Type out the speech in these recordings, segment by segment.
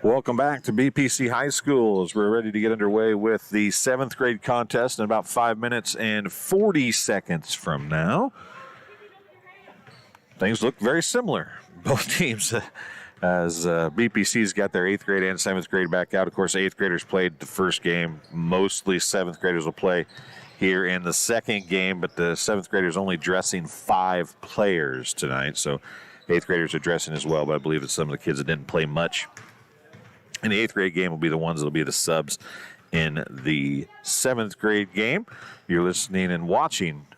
Welcome back to BPC High School as we're ready to get underway with the 7th grade contest in about 5 minutes and 40 seconds from now. Things look very similar. Both teams as BPC's got their 8th grade and 7th grade back out. Of course, 8th graders played the first game. Mostly 7th graders will play here in the second game, but the 7th graders only dressing 5 players tonight. So 8th graders are dressing as well, but I believe that some of the kids that didn't play much in the 8th grade game will be the ones that will be the subs in the 7th grade game. You're listening and watching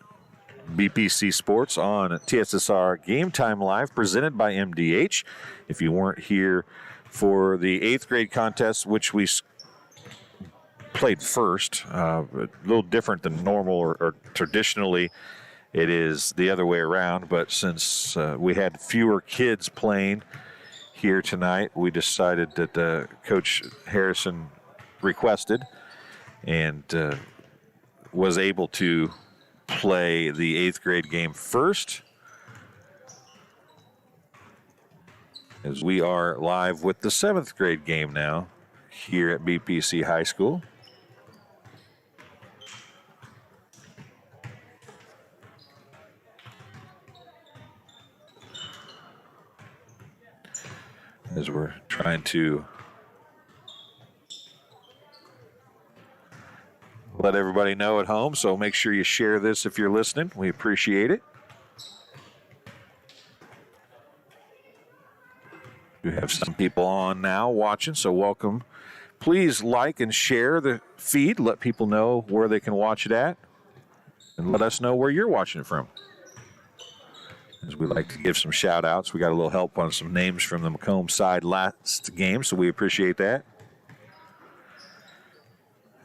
BPC Sports on TSSR Game Time Live, presented by MDH. If you weren't here for the 8th grade contest, which we played first, a little different than normal or traditionally, it is the other way around. But since we had fewer kids playing here tonight, we decided that Coach Harrison requested and was able to play the 8th grade game first, as we are live with the 7th grade game now here at BPC High School. As we're trying to let everybody know at home, so make sure you share this if you're listening. We appreciate it. We have some people on now watching, so welcome. Please like and share the feed. Let people know where they can watch it at, and let us know where you're watching it from. As we like to give some shout outs, we got a little help on some names from the Macomb side last game, so we appreciate that.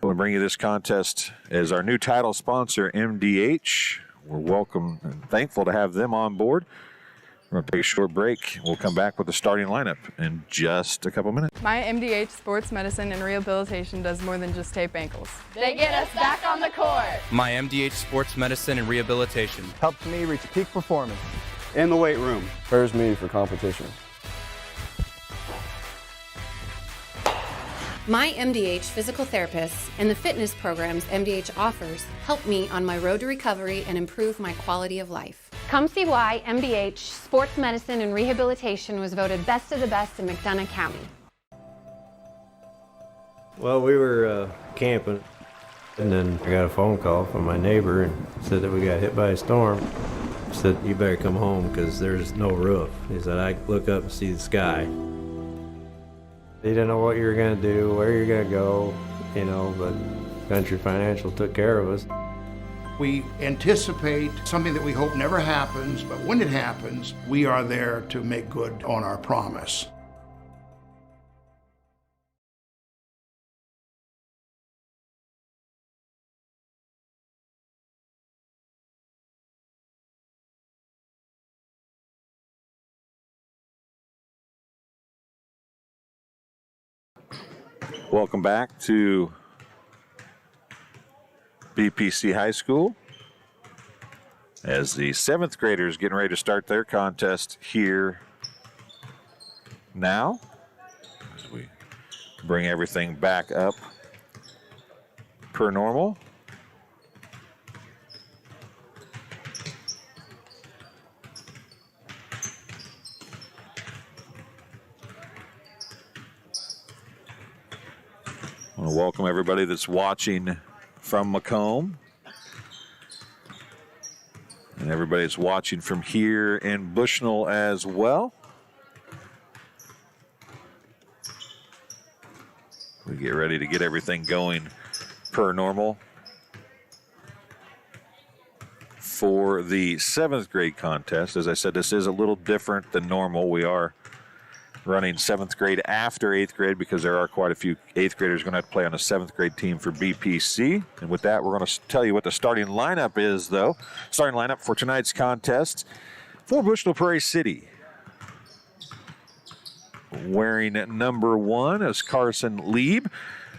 I want to bring you this contest as our new title sponsor, MDH. We're welcome and thankful to have them on board. We're going to take a short break. We'll come back with the starting lineup in just a couple minutes. My MDH Sports Medicine and Rehabilitation does more than just tape ankles. They get us back on the court. My MDH Sports Medicine and Rehabilitation helps me reach peak performance in the weight room. Prepares me for competition. My MDH physical therapists and the fitness programs MDH offers help me on my road to recovery and improve my quality of life. Come see why MDH Sports Medicine and Rehabilitation was voted best of the best in McDonough County. Well, we were camping, and then I got a phone call from my neighbor and said that we got hit by a storm. He said, "You better come home because there's no roof." He said, "I look up and see the sky." They didn't know what you were going to do, where you're going to go, but Country Financial took care of us. We anticipate something that we hope never happens, but when it happens, we are there to make good on our promise. Welcome back to BPC High School as the 7th graders getting ready to start their contest here now, as we bring everything back up per normal. I want to welcome everybody that's watching from Macomb and everybody that's watching from here in Bushnell as well. We get ready to get everything going per normal for the 7th grade contest. As I said, this is a little different than normal. We are running 7th grade after 8th grade because there are quite a few 8th graders going to have to play on a 7th grade team for BPC. And with that, we're going to tell you what the starting lineup is, though. Starting lineup for tonight's contest for Bushnell Prairie City. Wearing number 1 is Carson Lieb.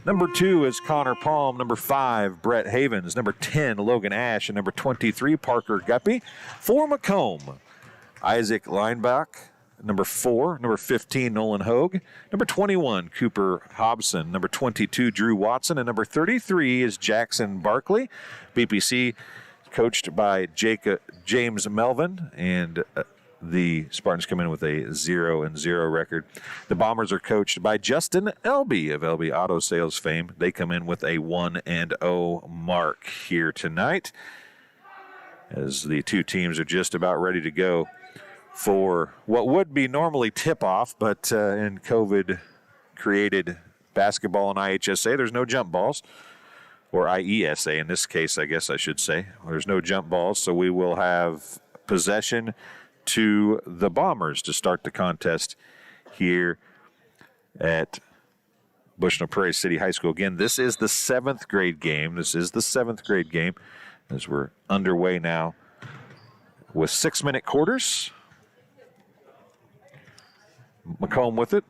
Number 2 is Connor Palm. Number 5, Brett Havens. Number 10, Logan Ash. And number 23, Parker Guppy. For Macomb, Isaac Leinbach. number 4, number 15, Nolan Hogue, number 21, Cooper Hobson, number 22, Drew Watson, and number 33 is Jackson Barkley. BPC coached by James Melvin, and the Spartans come in with a 0-0 record. The Bombers are coached by Justin Elby of Elby Auto Sales fame. They come in with a 1-0 mark here tonight, as the two teams are just about ready to go for what would be normally tip-off, but in COVID-created basketball and IHSA, there's no jump balls, or IESA in this case, I guess I should say. There's no jump balls, so we will have possession to the Bombers to start the contest here at Bushnell Prairie City High School. Again, this is the 7th grade game. As we're underway now with 6-minute quarters. Macomb with it.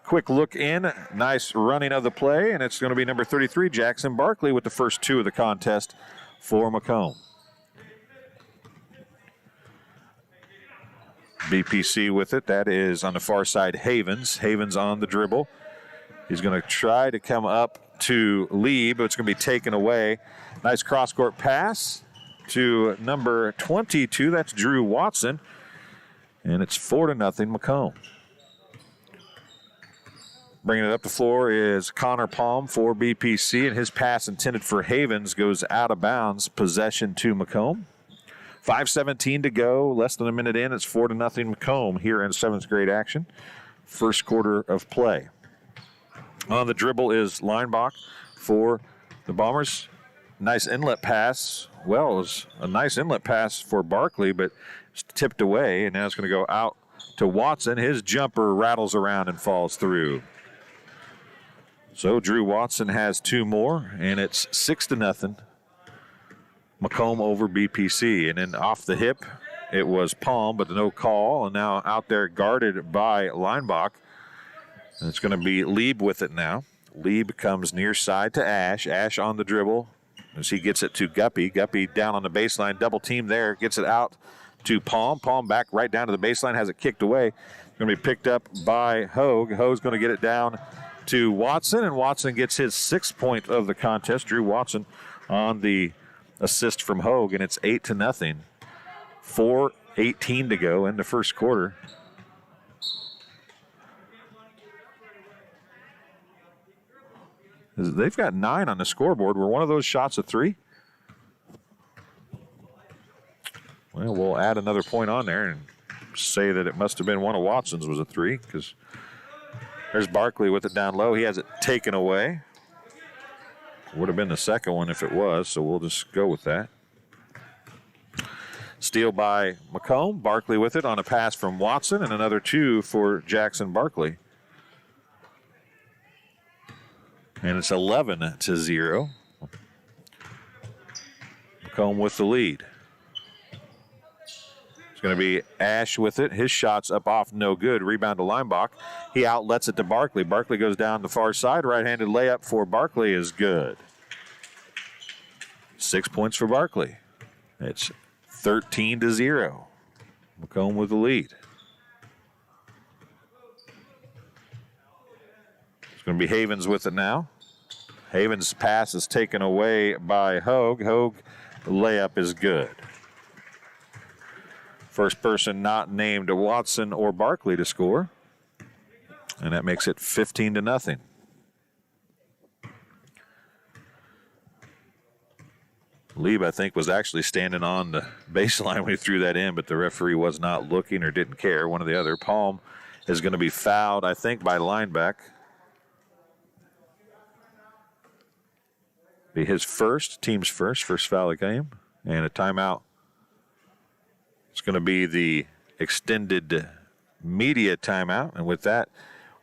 Quick look in. Nice running of the play, and it's going to be number 33, Jackson Barkley, with the first 2 of the contest for Macomb. BPC with it. That is on the far side, Havens. Havens on the dribble. He's going to try to come up to Lee, but it's going to be taken away. Nice cross-court pass to number 22. That's Drew Watson. And it's 4-0 Macomb. Bringing it up the floor is Connor Palm for BPC, and his pass intended for Havens goes out of bounds. Possession to Macomb. 5:17 to go, less than a minute in. It's 4-0 Macomb here in 7th grade action. First quarter of play. On the dribble is Leinbach for the Bombers. Nice inlet pass. Well, it was a nice inlet pass for Barkley, but it's tipped away, and now it's going to go out to Watson. His jumper rattles around and falls through. So Drew Watson has 2 more, and it's 6-0. Macomb over BPC. And then off the hip, it was Palm, but no call. And now out there guarded by Leinbach. And it's going to be Lieb with it now. Lieb comes near side to Ash. Ash on the dribble as he gets it to Guppy. Guppy down on the baseline, double team there. Gets it out to Palm. Palm back right down to the baseline, has it kicked away. Going to be picked up by Hogue. Hogue's going to get it down to Watson, and Watson gets his 6th point of the contest. Drew Watson on the assist from Hogue, and it's 8-0. 4:18 to go in the first quarter. They've got 9 on the scoreboard. Were one of those shots a 3? Well, we'll add another point on there and say that it must have been one of Watson's was a 3, because there's Barkley with it down low. He has it taken away. Would have been the second one if it was, so we'll just go with that. Steal by Macomb. Barkley with it on a pass from Watson, and another 2 for Jackson Barkley. And it's 11-0. Macomb with the lead. It's going to be Ash with it. His shot's up off, no good. Rebound to Leinbach. He outlets it to Barkley. Barkley goes down the far side. Right-handed layup for Barkley is good. 6 points for Barkley. It's 13-0. Macomb with the lead. It's going to be Havens with it now. Havens' pass is taken away by Hogue. Hogue, layup is good. First person not named Watson or Barkley to score. And that makes it 15-0. Lieb, I think, was actually standing on the baseline when he threw that in, but the referee was not looking or didn't care, one or the other. Palm is going to be fouled, I think, by Lineback. Be his team's first foul of the game, and a timeout. It's going to be the extended media timeout, and with that,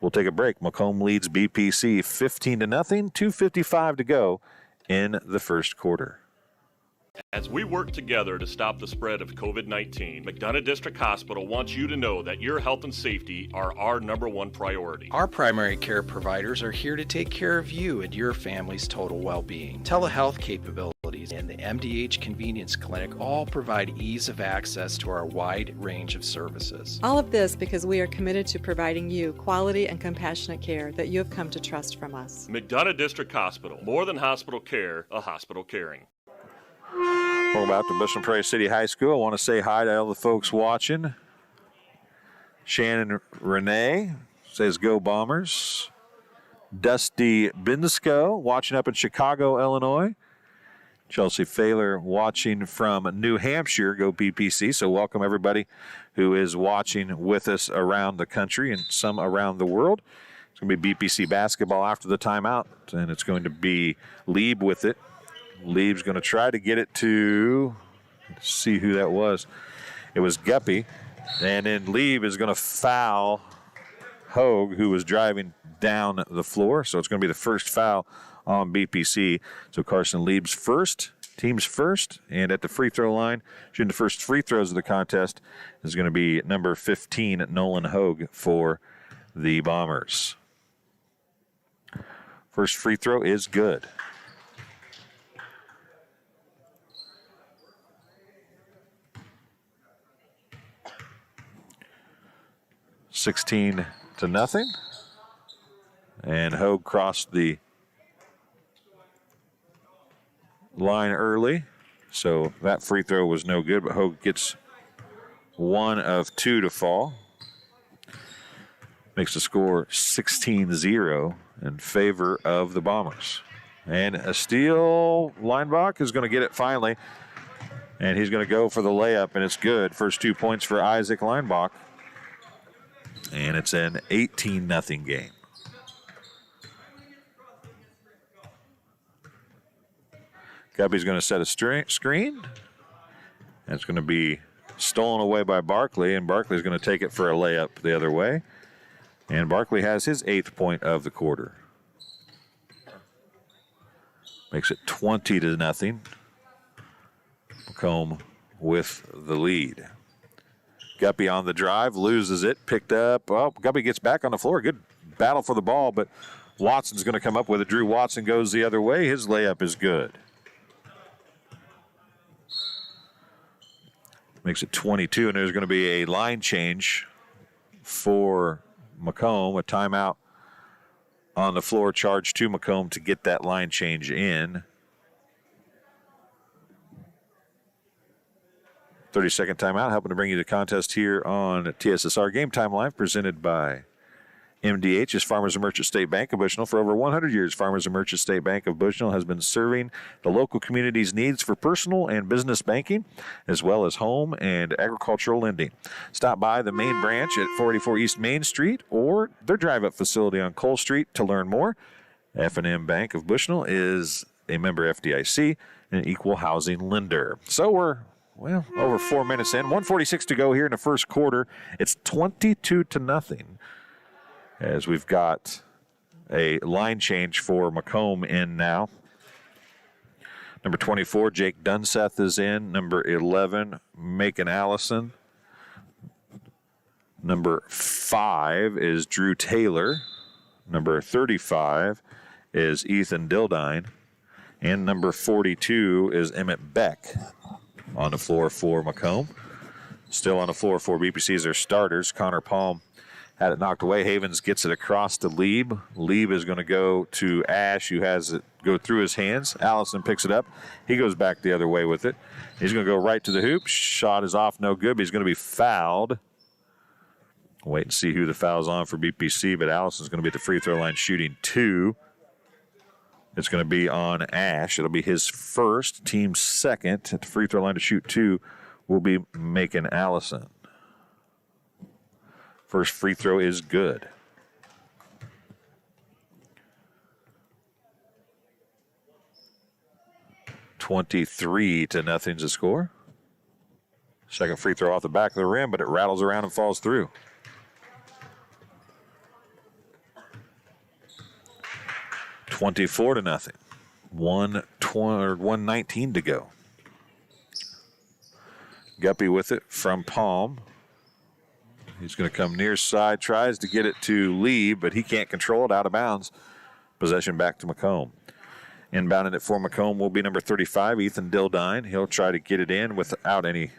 we'll take a break. Macomb leads BPC 15-0, 2:55 to go in the first quarter. As we work together to stop the spread of COVID-19, McDonough District Hospital wants you to know that your health and safety are our #1 priority. Our primary care providers are here to take care of you and your family's total well-being. Telehealth capabilities pharmacies and the MDH Convenience Clinic all provide ease of access to our wide range of services. All of this because we are committed to providing you quality and compassionate care that you have come to trust from us. McDonough District Hospital. More than hospital care, a hospital caring. Welcome back to Bushnell Prairie City High School. I want to say hi to all the folks watching. Shannon Renee says, "Go Bombers." Dusty Binsco watching up in Chicago, Illinois. Chelsea Failer watching from New Hampshire. Go BPC. So welcome everybody who is watching with us around the country and some around the world. It's going to be BPC basketball after the timeout, and it's going to be Lieb with it. Lieb's going to try to get it to, let's see who that was. It was Guppy. And then Lieb is going to foul Hogue, who was driving down the floor. So it's going to be the first foul on BPC. So Carson Lieb's first, team's first. And at the free throw line, shooting the first free throws of the contest, is going to be number 15, Nolan Hogue, for the Bombers. First free throw is good. $16-0. And Hogue crossed the line early, so that free throw was no good, but Hogue gets one of two to fall. Makes the score 16-0 in favor of the Bombers. And a steal, Leinbach is going to get it finally, and he's going to go for the layup, and it's good. First 2 points for Isaac Leinbach. And it's an 18-0 game. Guppy's going to set a screen. And it's going to be stolen away by Barkley, and Barkley's going to take it for a layup the other way. And Barkley has his 8th point of the quarter. Makes it 20-0. Macomb with the lead. Guppy on the drive, loses it, picked up. Oh, Guppy gets back on the floor. Good battle for the ball, but Watson's going to come up with it. Drew Watson goes the other way. His layup is good. Makes it 22, and there's going to be a line change for Macomb. A timeout on the floor, charged to Macomb to get that line change in. 30-second timeout, helping to bring you the contest here on TSSR Game Time Live, presented by MDH is Farmers and Merchant State Bank of Bushnell. For over 100 years, Farmers and Merchant State Bank of Bushnell has been serving the local community's needs for personal and business banking, as well as home and agricultural lending. Stop by the main branch at 484 East Main Street or their drive-up facility on Cole Street to learn more. F&M Bank of Bushnell is a member FDIC and an equal housing lender. So we're over 4 minutes in. 1:46 to go here in the first quarter. It's 22-0. As we've got a line change for Macomb in now. Number 24, Jake Dunseth is in. Number 11, Macon Allison. Number 5 is Drew Taylor. Number 35 is Ethan Dildine. And number 42 is Emmett Beck on the floor for Macomb. Still on the floor for BPC as their starters. Connor Palm had it knocked away. Havens gets it across to Lieb. Lieb is going to go to Ash, who has it go through his hands. Allison picks it up. He goes back the other way with it. He's going to go right to the hoop. Shot is off, no good, but he's going to be fouled. Wait and see who the foul's on for BPC, but Allison's going to be at the free throw line shooting 2. It's going to be on Ash. It'll be his first, team second. At the free throw line to shoot 2 will be Macon Allison. First free throw is good. $23-0 the score. Second free throw off the back of the rim, but it rattles around and falls through. $24-0. 1:19 to go. Guppy with it from Palm. He's going to come near side, tries to get it to Lee, but he can't control it out of bounds. Possession back to Macomb. Inbounding it for Macomb will be number 35, Ethan Dildine. He'll try to get it in without any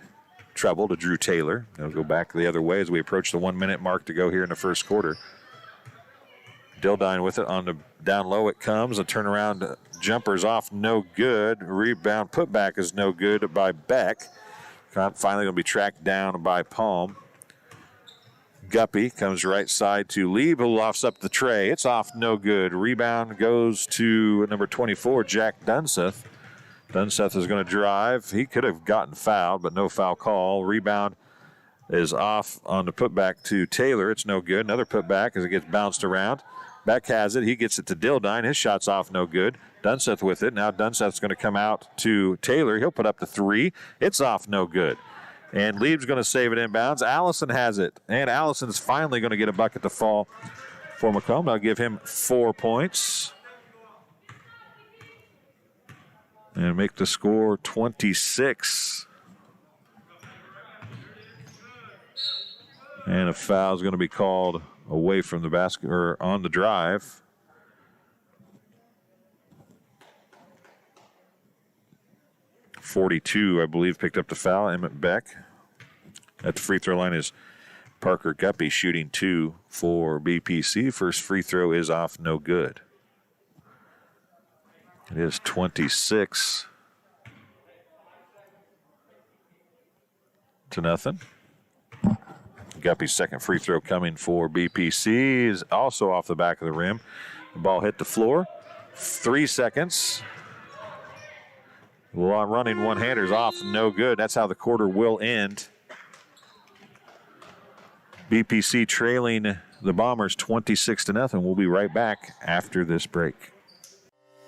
trouble to Drew Taylor. He'll go back the other way as we approach the 1 minute mark to go here in the first quarter. Dildine with it on the down low. It comes. A turnaround jumper's off, no good. Rebound putback is no good by Beck. Finally going to be tracked down by Palm. Guppy comes right side to Lieb, who lofts up the tray. It's off, no good. Rebound goes to number 24, Jack Dunseth. Dunseth is going to drive. He could have gotten fouled, but no foul call. Rebound is off on the putback to Taylor. It's no good. Another putback as it gets bounced around. Beck has it. He gets it to Dildine. His shot's off, no good. Dunseth with it. Now Dunseth's going to come out to Taylor. He'll put up the three. It's off, no good. And Lieb's going to save it inbounds. Allison has it. And Allison's finally going to get a bucket to fall for Macomb. I'll give him 4 points. And make the score 26. And a foul is going to be called away from the basket or on the drive. .42, I believe, picked up the foul. Emmett Beck. At the free throw line is Parker Guppy shooting 2 for BPC. First free throw is off, no good. It is 26 to nothing. Guppy's second free throw coming for BPC is also off the back of the rim. The ball hit the floor. 3 seconds. Running one-handers off, no good. That's how the quarter will end. BPC trailing the Bombers 26 to nothing. We'll be right back after this break.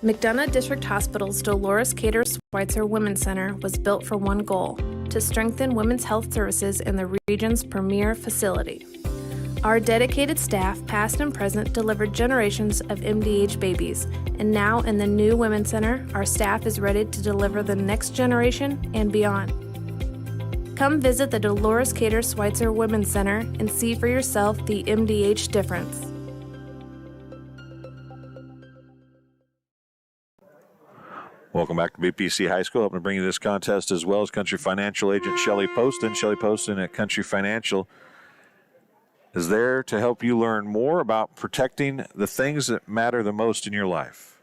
McDonough District Hospital's Dolores Cater Schweitzer Women's Center was built for one goal: to strengthen women's health services in the region's premier facility. Our dedicated staff, past and present, delivered generations of MDH babies, and now in the new Women's Center, our staff is ready to deliver the next generation and beyond. Come visit the Dolores Cater Schweitzer Women's Center and see for yourself the MDH difference. Welcome back to BPC High School. Helping to bring you this contest as well as Country Financial agent Shelly Poston. Shelly Poston at Country Financial is there to help you learn more about protecting the things that matter the most in your life.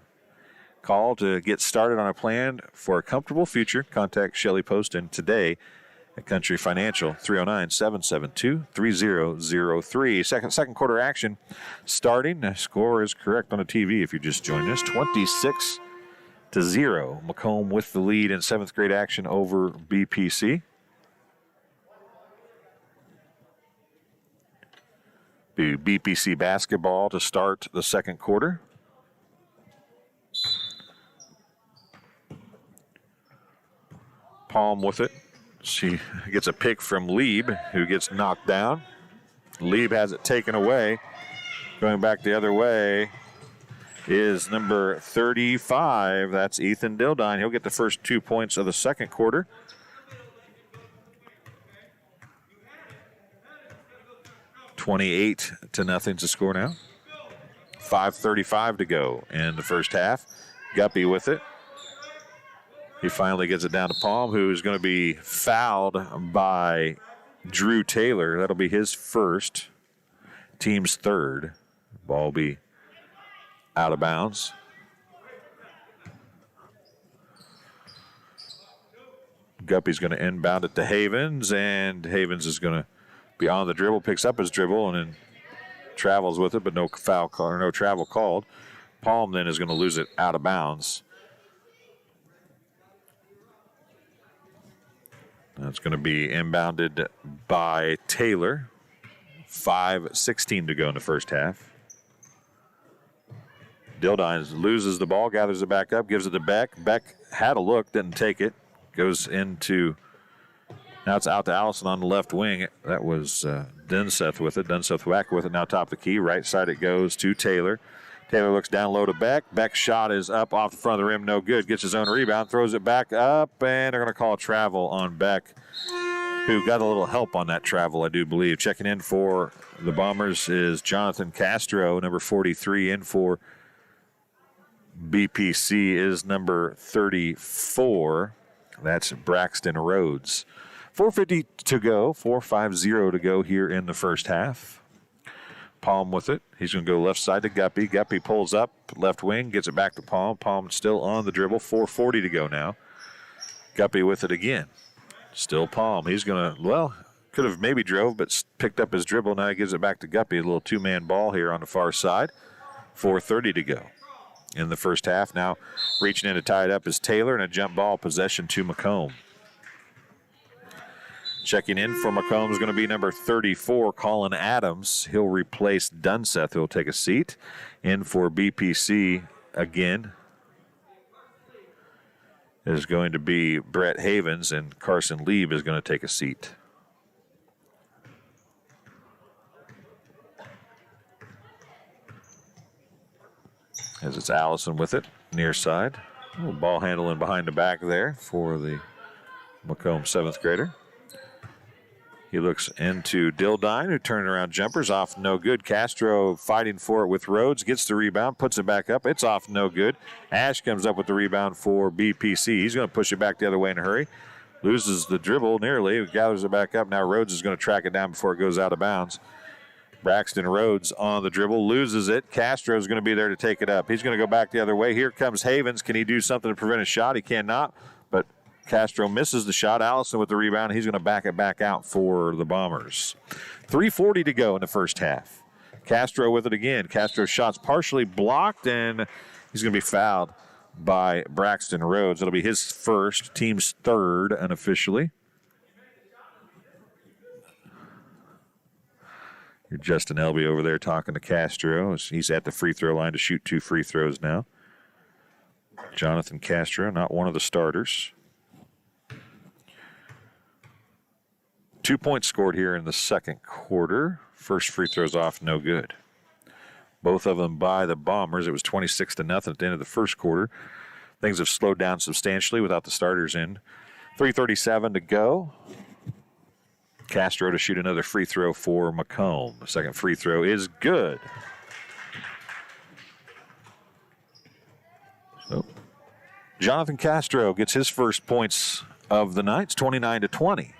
Call to get started on a plan for a comfortable future. Contact Shelly Poston today at Country Financial, 309-772-3003. Second quarter action starting. The score is correct on the TV if you just joined us. 26-0. Macomb with the lead in 7th grade action over BPC. BPC basketball to start the second quarter. Palm with it. She gets a pick from Lieb, who gets knocked down. Lieb has it taken away. Going back the other way is number 35. That's Ethan Dildine. He'll get the first 2 points of the second quarter. $28-0 to score now. 5:35 to go in the first half. Guppy with it. He finally gets it down to Palm, who's going to be fouled by Drew Taylor. That'll be his first, team's third. Ball will be out of bounds. Guppy's going to inbound it to Havens, and Havens is going to be on the dribble, picks up his dribble, and then travels with it, but no foul call or no travel called. Palm then is going to lose it out of bounds. That's going to be inbounded by Taylor. 5:16 to go in the first half. Dildine loses the ball, gathers it back up, gives it to Beck. Beck had a look, didn't take it. Goes into, now it's out to Allison on the left wing. That was Dunseth with it. Dunseth whack with it. Now top of the key. Right side it goes to Taylor. Taylor looks down low to Beck. Beck's shot is up off the front of the rim. No good. Gets his own rebound. Throws it back up. And they're going to call a travel on Beck, who got a little help on that travel, I do believe. Checking in for the Bombers is Jonathan Castro, number 43, in for BPC is number 34. That's Braxton Rhodes. 4:50 to go, 4:50 to go here in the first half. Palm with it. He's going to go left side to Guppy. Guppy pulls up, left wing, gets it back to Palm. Palm still on the dribble. 4:40 to go now. Guppy with it again. Still Palm. He's going to, well, could have maybe drove, but picked up his dribble. Now he gives it back to Guppy. A little two-man ball here on the far side. 4:30 to go in the first half. Now reaching in to tie it up is Taylor, and a jump ball possession to Macomb. Checking in for Macomb is going to be number 34, Colin Adams. He'll replace Dunseth, who'll take a seat. In for BPC again is going to be Brett Havens, and Carson Lieb is going to take a seat. As it's Allison with it, near side. A little ball handling behind the back there for the Macomb 7th grader. He looks into Dildine, who turned around jumpers off no good. Castro fighting for it with Rhodes, gets the rebound, puts it back up. It's off no good. Ash comes up with the rebound for BPC. He's going to push it back the other way in a hurry. Loses the dribble nearly, gathers it back up. Now Rhodes is going to track it down before it goes out of bounds. Braxton Rhodes on the dribble, loses it. Castro is going to be there to take it up. He's going to go back the other way. Here comes Havens. Can he do something to prevent a shot? He cannot, but Castro misses the shot. Allison with the rebound. He's going to back it back out for the Bombers. 3:40 to go in the first half. Castro with it again. Castro's shot's partially blocked, and he's going to be fouled by Braxton Rhodes. It'll be his first, team's third unofficially. You're Justin Elby over there talking to Castro. He's at the free throw line to shoot 2 free throws now. Jonathan Castro, not one of the starters. 2 points scored here in the second quarter. First free throw's off, no good. Both of them by the Bombers. It was 26-0 at the end of the first quarter. Things have slowed down substantially without the starters in. 3:37 to go. Castro to shoot another free throw for Macomb. The second free throw is good. So, Jonathan Castro gets his first points of the night. It's 29-20.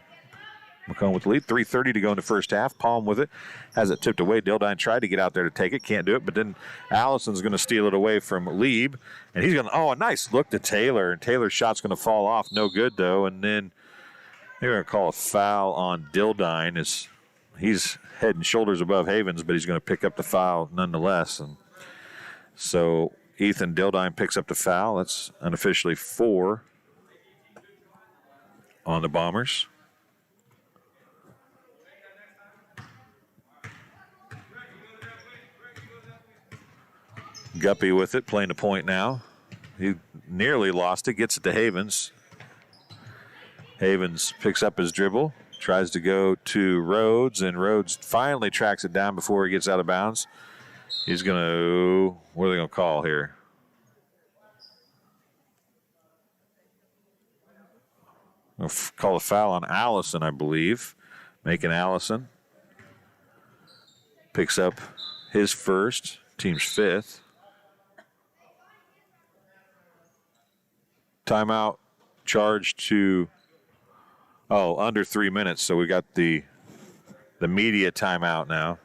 Macomb with the lead. 3:30 to go in the first half. Palm with it. Has it tipped away. Dildine tried to get out there to take it. Can't do it. But then Allison's going to steal it away from Lieb. And he's going to, a nice look to Taylor. And Taylor's shot's going to fall off. No good, though. And then they're going to call a foul on Dildine. He's head and shoulders above Havens, but he's going to pick up the foul nonetheless. And so Ethan Dildine picks up the foul. That's unofficially 4 on the Bombers. Guppy with it, playing the point now. He nearly lost it, gets it to Havens. Havens picks up his dribble, tries to go to Rhodes, and Rhodes finally tracks it down before he gets out of bounds. He's going to, what are they going to call here? They'll call a foul on Allison, I believe. Making Allison. Picks up his first, team's 5th. Timeout charged to, under 3 minutes. So we got the media timeout now.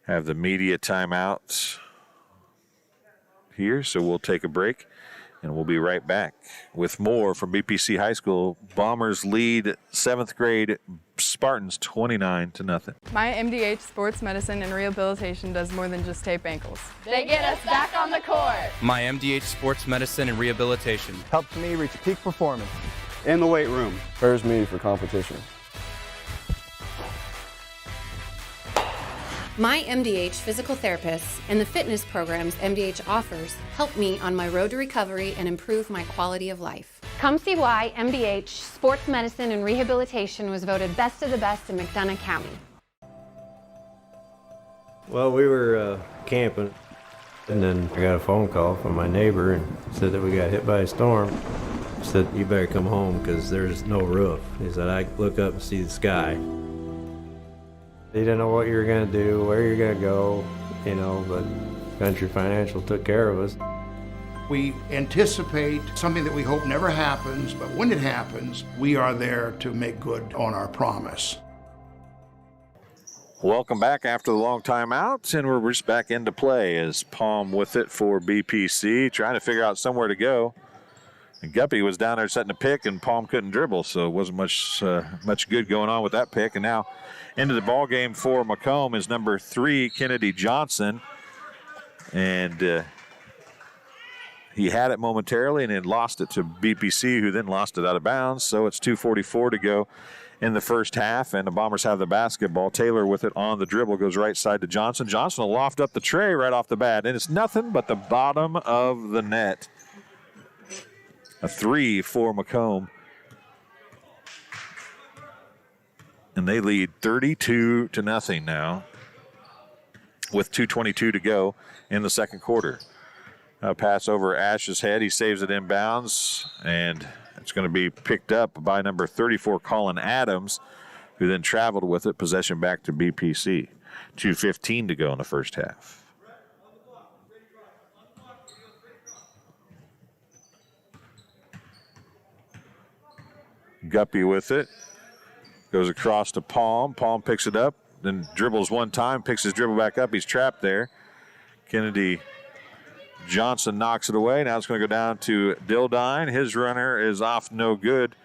Have the media timeout here. So we'll take a break, and we'll be right back with more from BPC High School. Bombers lead 7th grade Spartans 29-0. My MDH Sports Medicine and Rehabilitation does more than just tape ankles. They get us back on the court. My MDH Sports Medicine and Rehabilitation Helps me reach peak performance. In the weight room. Prepares me for competition. My MDH physical therapists and the fitness programs MDH offers help me on my road to recovery and improve my quality of life. Come see why MDH Sports Medicine and Rehabilitation was voted best of the best in McDonough County. Well, we were camping, and then I got a phone call from my neighbor and said that we got hit by a storm. He said, you better come home because there's no roof. He said, I look up and see the sky. He didn't know what you were going to do, where you're going to go, but Country Financial took care of us. We anticipate something that we hope never happens, but when it happens, we are there to make good on our promise. Welcome back after the long timeout, and we're just back into play as Palm with it for BPC, trying to figure out somewhere to go. And Guppy was down there setting a pick, and Palm couldn't dribble, so it wasn't much good going on with that pick. And now into the ball game for Macomb is number 3, Kennedy Johnson, and he had it momentarily and then lost it to BPC, who then lost it out of bounds. So it's 2:44 to go in the first half, and the Bombers have the basketball. Taylor with it on the dribble, goes right side to Johnson. Johnson will loft up the tray right off the bat, and it's nothing but the bottom of the net. A 3 for Macomb. And they lead 32-0 now with 2:22 to go in the second quarter. Pass over Ash's head. He saves it inbounds, and it's going to be picked up by number 34, Colin Adams, who then traveled with it. Possession back to BPC. 2:15 to go in the first half. Guppy with it. Goes across to Palm. Palm picks it up, then dribbles one time, picks his dribble back up. He's trapped there. Kennedy Johnson knocks it away. Now it's going to go down to Dildine. His runner is off no good.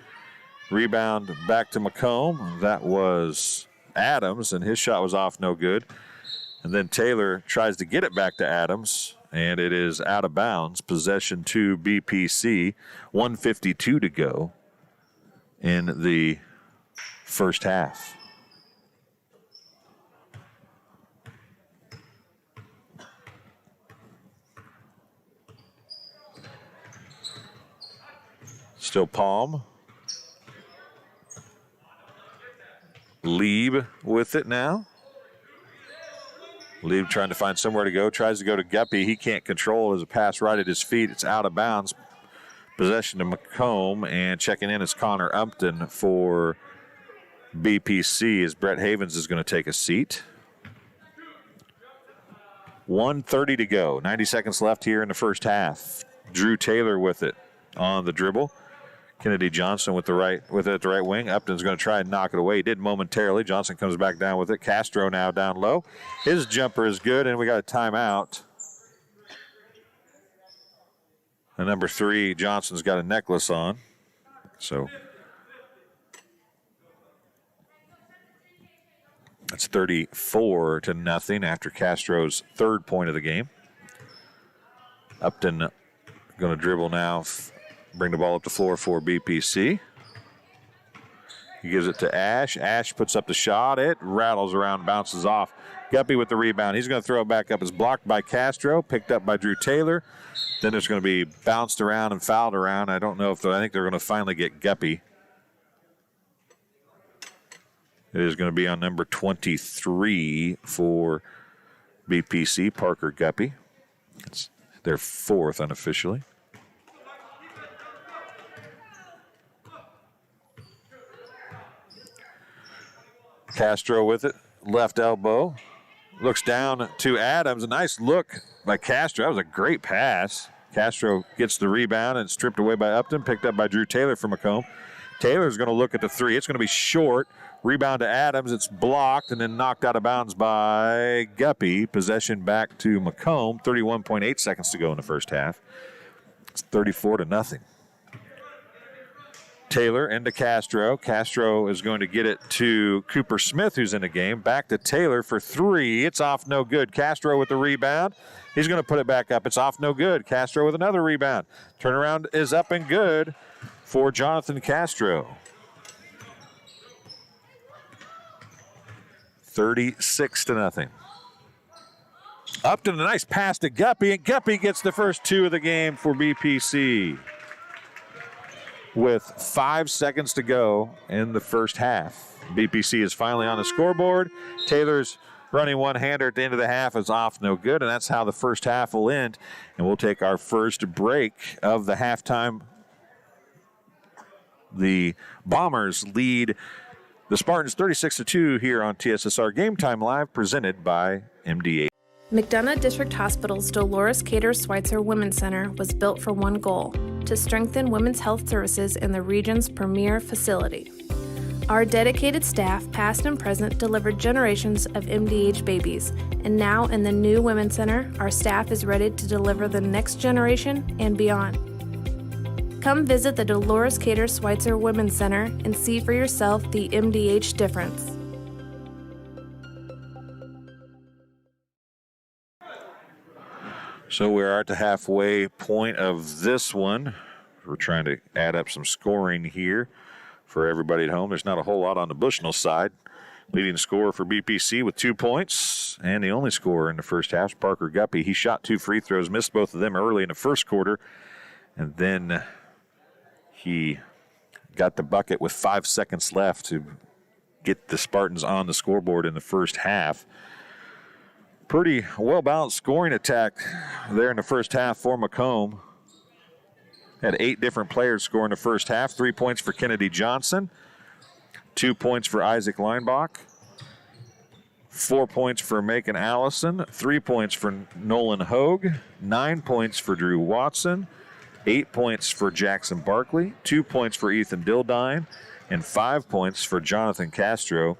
Rebound back to Macomb. That was Adams, and his shot was off no good. And then Taylor tries to get it back to Adams, and it is out of bounds. Possession to BPC. 1:52 to go in the first half. Still Palm. Lieb with it now. Lieb trying to find somewhere to go. Tries to go to Guppy. He can't control. There's a pass right at his feet. It's out of bounds. Possession to Macomb, and checking in is Connor Upton for BPC as Brett Havens is going to take a seat. 1:30 to go. 90 seconds left here in the first half. Drew Taylor with it on the dribble. Kennedy Johnson with it at the right wing. Upton's going to try and knock it away. He did momentarily. Johnson comes back down with it. Castro now down low. His jumper is good, and we got a timeout. And number 3, Johnson's got a necklace on. So it's 34-0 after Castro's third point of the game. Upton going to dribble now, bring the ball up the floor for BPC. He gives it to Ash. Ash puts up the shot. It rattles around, bounces off. Guppy with the rebound. He's going to throw it back up. It's blocked by Castro, picked up by Drew Taylor. Then it's going to be bounced around and fouled around. I don't know if I think they're going to finally get Guppy. It is going to be on number 23 for BPC, Parker Guppy. It's their 4th unofficially. Castro with it, left elbow. Looks down to Adams. A nice look by Castro. That was a great pass. Castro gets the rebound and stripped away by Upton, picked up by Drew Taylor from Macomb. Taylor's going to look at the 3. It's going to be short. Rebound to Adams. It's blocked and then knocked out of bounds by Guppy. Possession back to Macomb. 31.8 seconds to go in the first half. It's 34-0. Taylor into Castro. Castro is going to get it to Cooper Smith, who's in the game. Back to Taylor for 3. It's off no good. Castro with the rebound. He's going to put it back up. It's off no good. Castro with another rebound. Turnaround is up and good for Jonathan Castro. 36-0. Upton, a nice pass to Guppy, and Guppy gets the first 2 of the game for BPC. With 5 seconds to go in the first half. BPC is finally on the scoreboard. Taylor's running one-hander at the end of the half is off no good, and that's how the first half will end. And we'll take our first break of the halftime. The Bombers lead the Spartans 36-2 here on TSSR Game Time Live, presented by MDA. McDonough District Hospital's Dolores Cater Schweitzer Women's Center was built for one goal: to strengthen women's health services in the region's premier facility. Our dedicated staff, past and present, delivered generations of MDH babies, and now in the new Women's Center, our staff is ready to deliver the next generation and beyond. Come visit the Dolores Cater Schweitzer Women's Center and see for yourself the MDH difference. So we're at the halfway point of this one. We're trying to add up some scoring here for everybody at home. There's not a whole lot on the Bushnell side. Leading scorer for BPC with 2 points, and the only scorer in the first half is Parker Guppy. He shot 2 free throws, missed both of them early in the first quarter, and then he got the bucket with 5 seconds left to get the Spartans on the scoreboard in the first half. Pretty well-balanced scoring attack there in the first half for Macomb. Had 8 different players score in the first half. 3 points for Kennedy Johnson. 2 points for Isaac Leinbach. 4 points for Macon Allison. 3 points for Nolan Hogue. 9 points for Drew Watson. 8 points for Jackson Barkley. 2 points for Ethan Dildine. And 5 points for Jonathan Castro.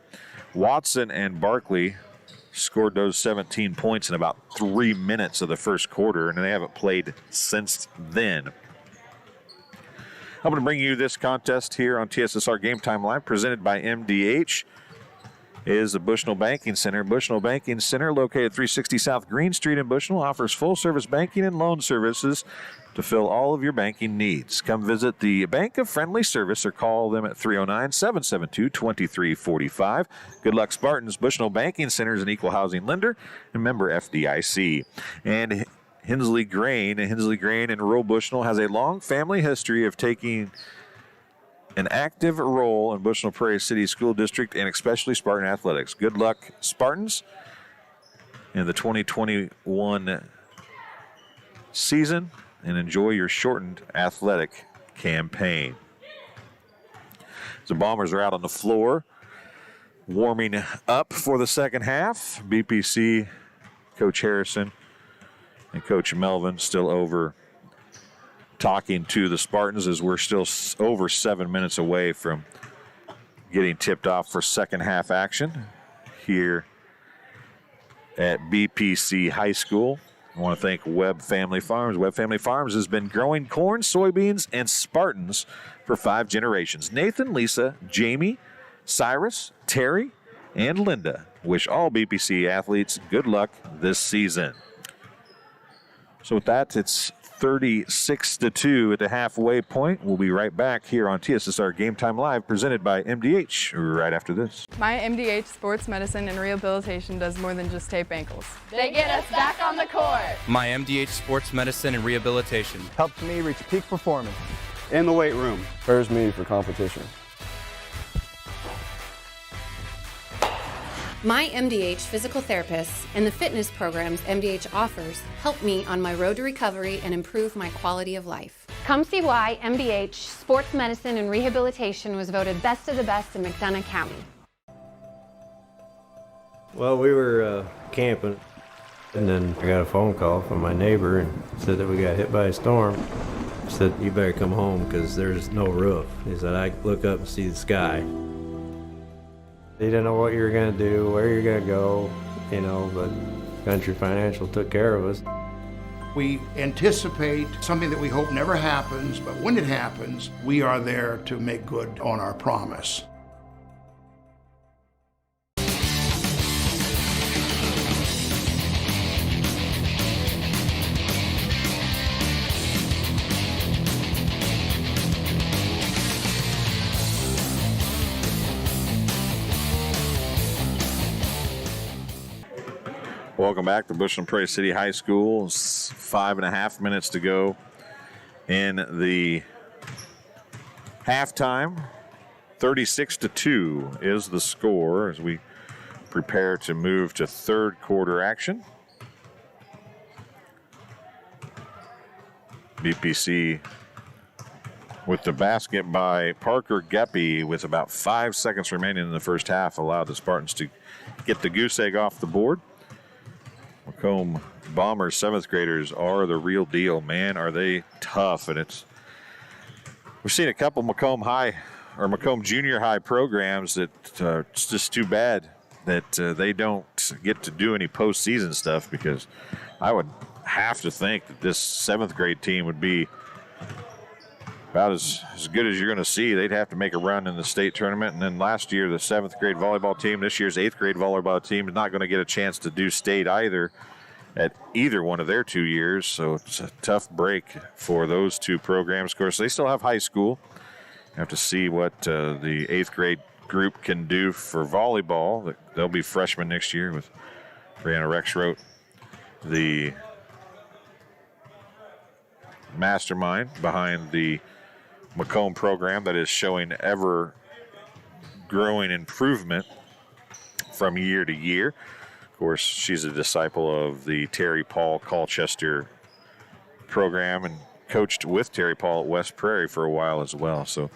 Watson and Barkley scored those 17 points in about 3 minutes of the first quarter, and they haven't played since then. I'm going to bring you this contest here on TSSR Game Time Live, presented by MDH. Is the Bushnell Banking Center. Bushnell Banking Center, located 360 South Green Street in Bushnell, offers full-service banking and loan services to fill all of your banking needs. Come visit the Bank of Friendly Service or call them at 309-772-2345. Good luck, Spartans. Bushnell Banking Center is an equal housing lender and member FDIC. And Hensley Grain in rural Bushnell has a long family history of taking an active role in Bushnell Prairie City School District and especially Spartan athletics. Good luck, Spartans, in the 2021 season, and enjoy your shortened athletic campaign. The Bombers are out on the floor, warming up for the second half. BPC, Coach Harrison and Coach Melvin still over talking to the Spartans as we're still over 7 minutes away from getting tipped off for second half action here at BPC High School. I want to thank Webb Family Farms. Webb Family Farms has been growing corn, soybeans, and Spartans for 5 generations. Nathan, Lisa, Jamie, Cyrus, Terry, and Linda wish all BPC athletes good luck this season. So with that, it's 36-2 at the halfway point. We'll be right back here on TSSR Game Time Live, presented by MDH, right after this. My MDH Sports Medicine and Rehabilitation does more than just tape ankles. They get us back on the court. My MDH Sports Medicine and Rehabilitation helps me reach peak performance. In the weight room. Prepares me for competition. My MDH physical therapists and the fitness programs MDH offers help me on my road to recovery and improve my quality of life. Come see why MDH Sports Medicine and Rehabilitation was voted best of the best in McDonough County. Well, we were camping, and then I got a phone call from my neighbor and said that we got hit by a storm. He said, you better come home because there's no roof. He said, I look up and see the sky. He didn't know what you were going to do, where you're going to go, but Country Financial took care of us. We anticipate something that we hope never happens, but when it happens, we are there to make good on our promise. Welcome back to Bushnell Prairie City High School. It's 5.5 minutes to go in the halftime. 36-2 is the score as we prepare to move to third quarter action. BPC with the basket by Parker Guppy with about 5 seconds remaining in the first half allowed the Spartans to get the goose egg off the board. We'll Macomb Bombers 7th graders are the real deal. Man, are they tough. And we've seen a couple Macomb High or Macomb Junior High programs that it's just too bad that they don't get to do any postseason stuff, because I would have to think that this 7th grade team would be about as good as you're going to see. They'd have to make a run in the state tournament. And then last year, the 7th grade volleyball team, this year's 8th grade volleyball team is not going to get a chance to do state either at either one of their 2 years. So it's a tough break for those two programs. Of course, they still have high school. You have to see what the 8th grade group can do for volleyball. They'll be freshmen next year with Brianna Rexroth, the mastermind behind the Macomb program that is showing ever growing improvement from year to year. Of course, she's a disciple of the Terry Paul Colchester program and coached with Terry Paul at West Prairie for a while as well. So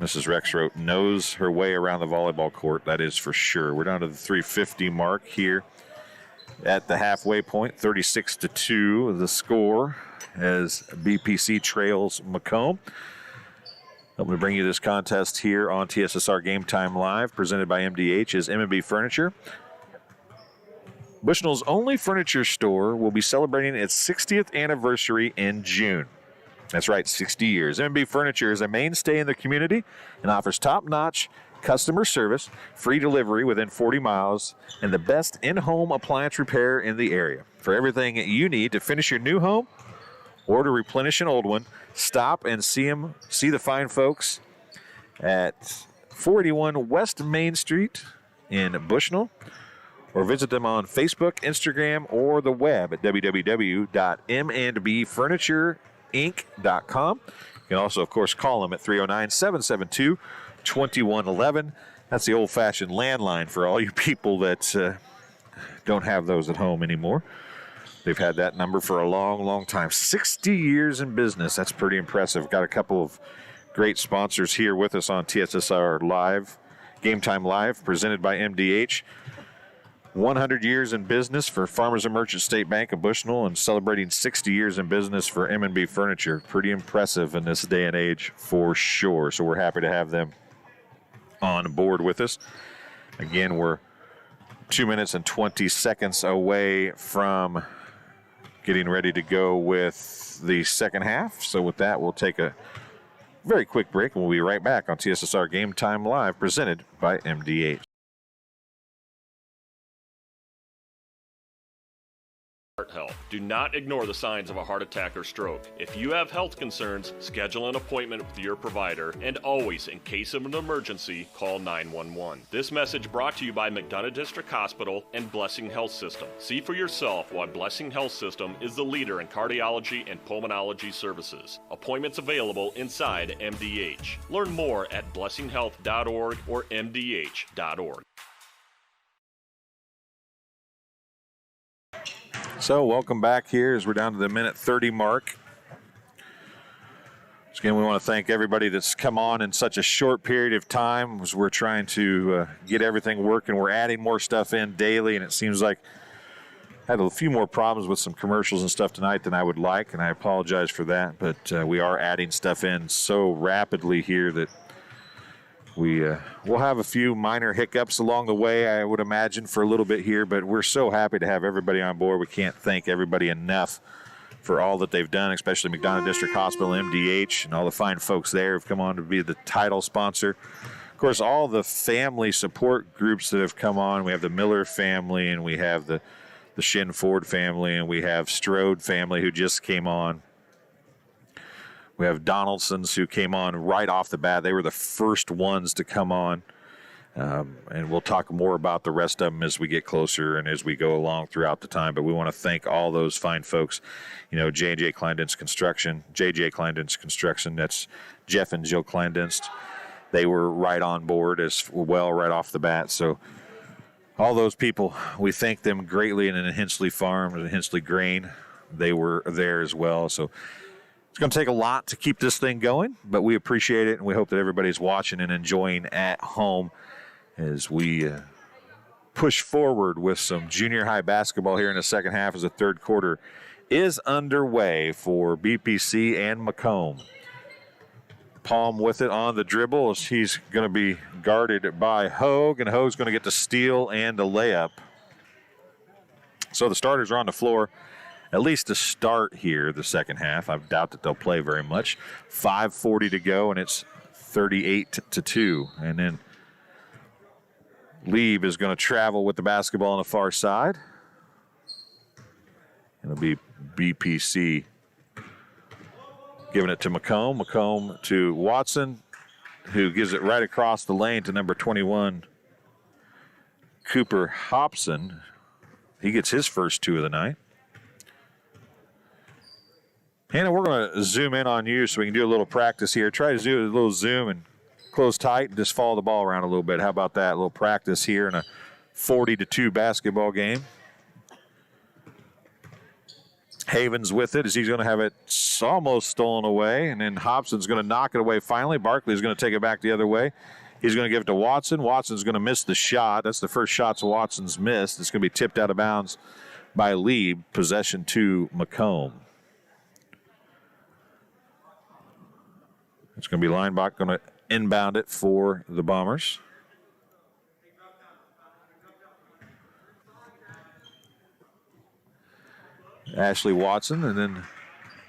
Mrs. Rexroth knows her way around the volleyball court, that is for sure. We're down to the 3:50 mark here at the halfway point, 36-2 the score as BPC trails Macomb. I'm going to bring you this contest here on TSSR Game Time Live, presented by MDH is M&B Furniture. Bushnell's only furniture store will be celebrating its 60th anniversary in June. That's right, 60 years. M&B Furniture is a mainstay in the community and offers top-notch customer service, free delivery within 40 miles, and the best in-home appliance repair in the area. For everything you need to finish your new home or to replenish an old one, stop and see the fine folks at 481 West Main Street in Bushnell, or visit them on Facebook, Instagram, or the web at www.mndbfurnitureiNc.com. You can also, of course, call them at 309-772-2111. That's the old-fashioned landline for all you people that don't have those at home anymore. They've had that number for a long, long time. 60 years in business. That's pretty impressive. Got a couple of great sponsors here with us on TSSR Live, Game Time Live, presented by MDH. 100 years in business for Farmers and Merchant State Bank of Bushnell, and celebrating 60 years in business for M&B Furniture. Pretty impressive in this day and age for sure. So we're happy to have them on board with us. Again, we're 2 minutes and 20 seconds away from getting ready to go with the second half. So with that, we'll take a very quick break, and we'll be right back on TSSR Game Time Live, presented by MDH. Heart health. Do not ignore the signs of a heart attack or stroke. If you have health concerns, schedule an appointment with your provider, and always, in case of an emergency, call 911. This message brought to you by McDonough District Hospital and Blessing Health System. See for yourself why Blessing Health System is the leader in cardiology and pulmonology services. Appointments available inside MDH. Learn more at blessinghealth.org or mdh.org. So welcome back here as we're down to the minute 30 mark. So again, we want to thank everybody that's come on in such a short period of time as we're trying to get everything working. We're adding more stuff in daily, and it seems like I had a few more problems with some commercials and stuff tonight than I would like, and I apologize for that. But we are adding stuff in so rapidly here that we'll have a few minor hiccups along the way, I would imagine, for a little bit here, but we're so happy to have everybody on board. We can't thank everybody enough for all that they've done, especially McDonough District Hospital, MDH, and all the fine folks there who've come on to be the title sponsor. Of course, all the family support groups that have come on. We have the Miller family, and we have the Shin Ford family, and we have Strode family who just came on. We have Donaldsons who came on right off the bat. They were the first ones to come on. And we'll talk more about the rest of them as we get closer and as we go along throughout the time. But we want to thank all those fine folks. You know, JJ Kleindienst Construction, that's Jeff and Jill Kleindienst. They were right on board as well right off the bat. So all those people, we thank them greatly. And in Hensley Farms and Hensley Grain, they were there as well. So it's going to take a lot to keep this thing going, but we appreciate it, and we hope that everybody's watching and enjoying at home as we push forward with some junior high basketball here in the second half as the third quarter is underway for BPC and Macomb. Palm with it on the dribble. He's going to be guarded by Hogue, and Hogue's going to get the steal and a layup. So the starters are on the floor, at least to start here the second half. I doubt that they'll play very much. 5:40 to go, and it's 38-2. And then Lieb is going to travel with the basketball on the far side. It'll be BPC giving it to Macomb. Macomb to Watson, who gives it right across the lane to number 21, Cooper Hobson. He gets his first two of the night. Hannah, we're going to zoom in on you so we can do a little practice here. Try to do a little zoom and close tight and just follow the ball around a little bit. How about that? A little practice here in a 40-2 basketball game. Havens with it as he's going to have it almost stolen away, and then Hobson's going to knock it away finally. Barkley's going to take it back the other way. He's going to give it to Watson. Watson's going to miss the shot. That's the first shot Watson's missed. It's going to be tipped out of bounds by Lieb. Possession to Macomb. It's going to be Leinbach going to inbound it for the Bombers. Ashley Watson, and then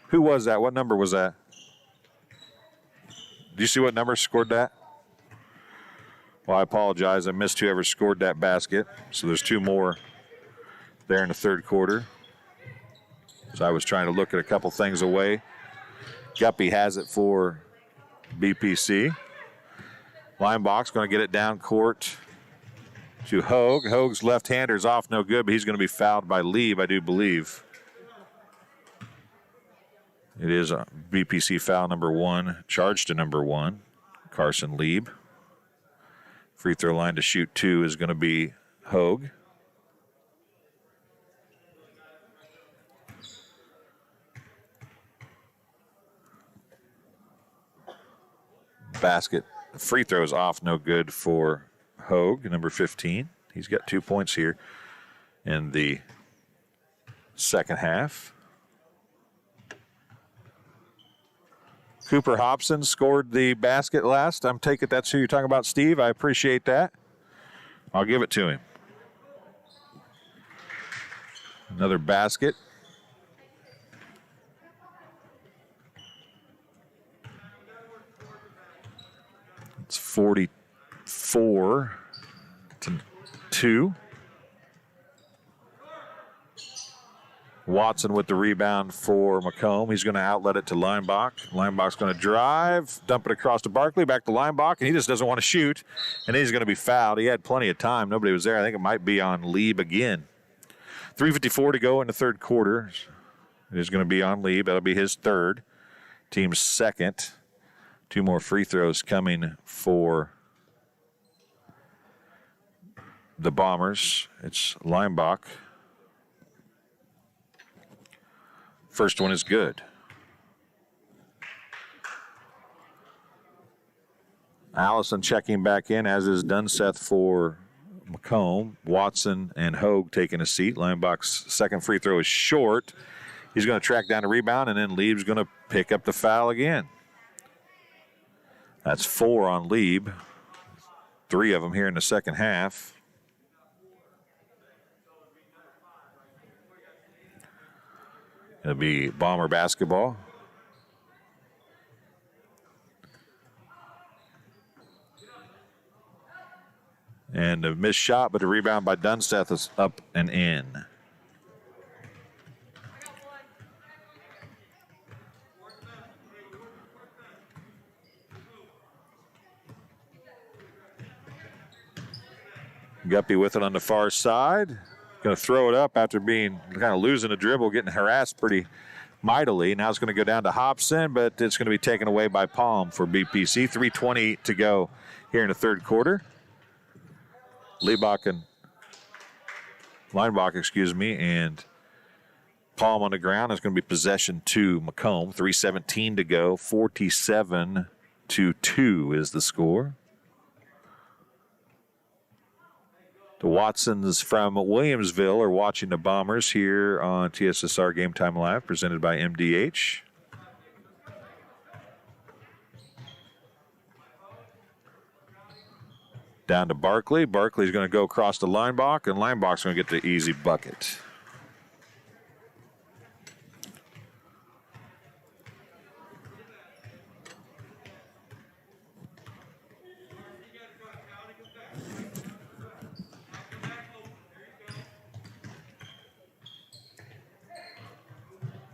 who was that? What number was that? Do you see what number scored that? Well, I apologize. I missed whoever scored that basket. So there's two more there in the third quarter. So I was trying to look at a couple things away. Guppy has it for BPC. Leinbach's going to get it down court to Hogue. Hogue's left-hander's off no good, but he's going to be fouled by Lieb, I do believe. It is a BPC foul number 1, charged to number 1, Carson Lieb. Free throw line to shoot 2 is going to be Hogue. Basket, free throws off no good for Hogue, number 15. He's got 2 points here in the second half. Cooper Hobson scored the basket last. I'm taking that's who you're talking about, Steve. I appreciate that. I'll give it to him. Another basket. It's 44-2. Watson with the rebound for Macomb. He's going to outlet it to Leinbach. Leinbach's going to drive, dump it across to Barkley, back to Leinbach, and he just doesn't want to shoot. And he's going to be fouled. He had plenty of time. Nobody was there. I think it might be on Lieb again. 3:54 to go in the third quarter. It is going to be on Lieb. That'll be his third. Team's second. 2 more free throws coming for the Bombers. It's Leinbach. First one is good. Allison checking back in, as is Dunseth for Macomb. Watson and Hogue taking a seat. Leinbach's second free throw is short. He's going to track down a rebound, and then Lieb's going to pick up the foul again. That's 4 on Lieb. 3 of them here in the second half. It'll be Bomber basketball. And a missed shot, but a rebound by Dunseth is up and in. Guppy with it on the far side. Going to throw it up after being kind of losing a dribble, getting harassed pretty mightily. Now it's going to go down to Hobson, but it's going to be taken away by Palm for BPC. 3:20 to go here in the third quarter. Leinbach, and Palm on the ground. It's going to be possession to Macomb. 3:17 to go. 47-2 is the score. The Watsons from Williamsville are watching the Bombers here on TSSR Game Time Live, presented by MDH. Down to Barkley. Barkley's going to go across to Linebach, and Linebach's going to get the easy bucket.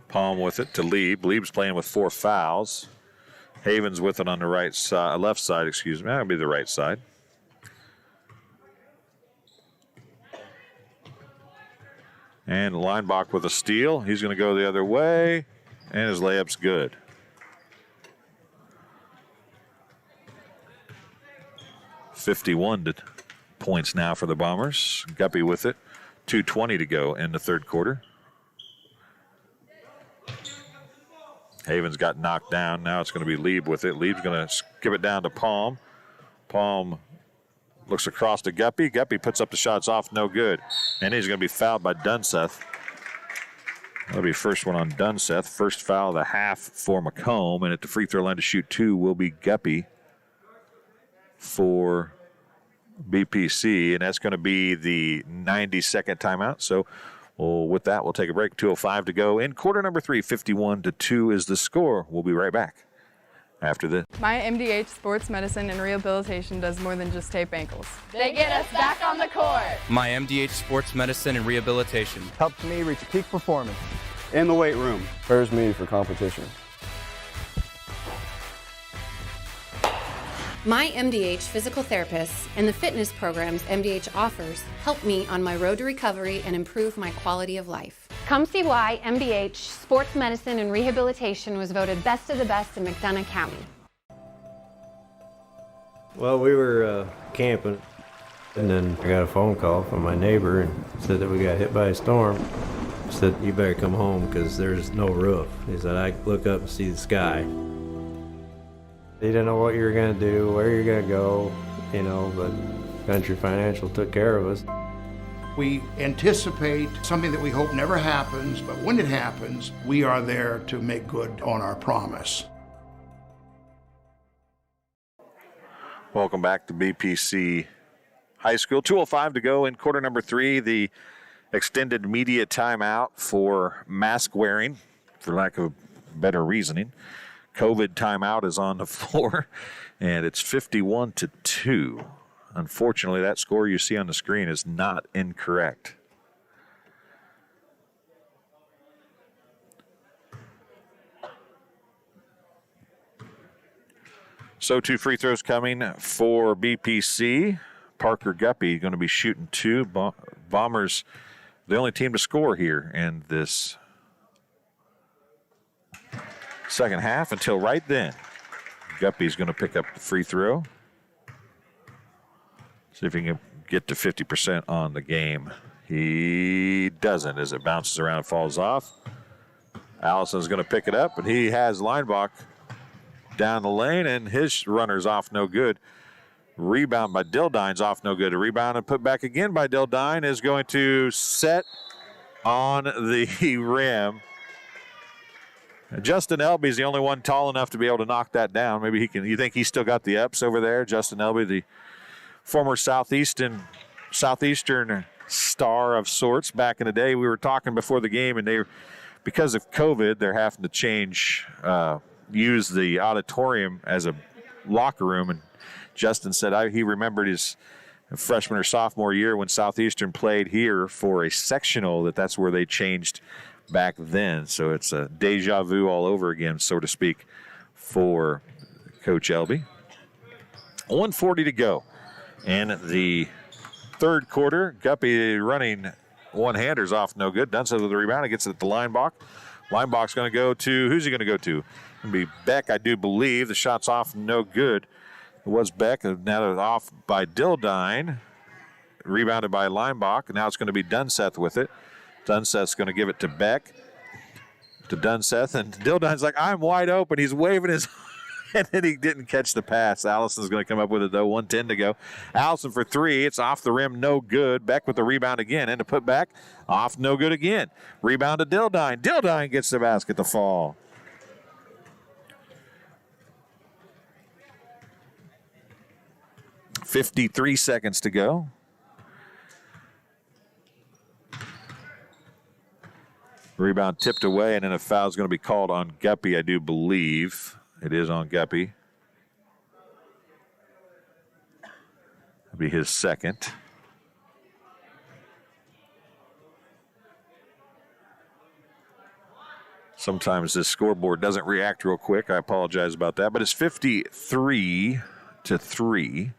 Palm with it to Lieb. Lieb's playing with 4 fouls. Havens with it on the right side, left side, excuse me. That'll be the right side. And Linebach with a steal. He's going to go the other way, and his layup's good. £51 now for the Bombers. Guppy with it. 2:20 to go in the third quarter. Havens got knocked down. Now it's going to be Lieb with it. Lieb's going to give it down to Palm. Palm looks across to Guppy. Guppy puts up the shots off, no good. And he's going to be fouled by Dunseth. That'll be first one on Dunseth. First foul of the half for Macomb. And at the free throw line to shoot 2 will be Guppy for BPC. And that's going to be the 90-second timeout. So with that, we'll take a break. 2:05 to go in quarter number 3. 51-2 is the score. We'll be right back after this. My MDH Sports Medicine and Rehabilitation does more than just tape ankles. They get us back on the court. My MDH Sports Medicine and Rehabilitation helps me reach peak performance. In the weight room. Prepares me for competition. My MDH physical therapists and the fitness programs MDH offers help me on my road to recovery and improve my quality of life. Come see why MDH Sports Medicine and Rehabilitation was voted best of the best in McDonough County. Well, we were camping, and then I got a phone call from my neighbor and said that we got hit by a storm. He said, you better come home because there's no roof. He said, I look up and see the sky. He didn't know what you were going to do, where you're going to go, but Country Financial took care of us. We anticipate something that we hope never happens, but when it happens, we are there to make good on our promise. Welcome back to BPC High School. 2:05 to go in quarter number 3. The extended media timeout for mask wearing, for lack of better reasoning. COVID timeout is on the floor, and it's 51-2. Unfortunately, that score you see on the screen is not incorrect. So 2 free throws coming for BPC. Parker Guppy going to be shooting 2. Bombers, the only team to score here in this second half until right then. Guppy's going to pick up the free throw. See if he can get to 50% on the game. He doesn't as it bounces around and falls off. Allison's going to pick it up, and he has Linebach down the lane, and his runner's off no good. Rebound by Dildine's off no good. A rebound and put back again by Dildine is going to set on the rim. Justin Elby's the only one tall enough to be able to knock that down. Maybe he can. You think he's still got the ups over there? Justin Elby, the former Southeastern star of sorts back in the day. We were talking before the game, and because of COVID, they're having to use the auditorium as a locker room. And Justin said he remembered his freshman or sophomore year when Southeastern played here for a sectional, that's where they changed back then. So it's a deja vu all over again, so to speak, for Coach Elby. 1:40 to go in the third quarter. Guppy running one-handers off no good. Dunseth with the rebound. He gets it at the Linebach. Linebach's going to go to, who's he going to go to? Going to be Beck, I do believe. The shot's off no good. It was Beck. Now it's off by Dildine. Rebounded by Linebach. And now it's going to be Dunseth with it. Dunseth's going to give it to Beck. To Dunseth. And Dildine's like, I'm wide open. He's waving his And then he didn't catch the pass. Allison's going to come up with it, though. 1:10 to go. Allison for three. It's off the rim, no good. Beck with the rebound again. And to put back, off, no good again. Rebound to Dildine. Dildine gets the basket to fall. .53 seconds to go. Rebound tipped away, and then a foul is going to be called on Guppy, I do believe. It is on Guppy. That'll be his second. Sometimes this scoreboard doesn't react real quick. I apologize about that. But it's 53-3.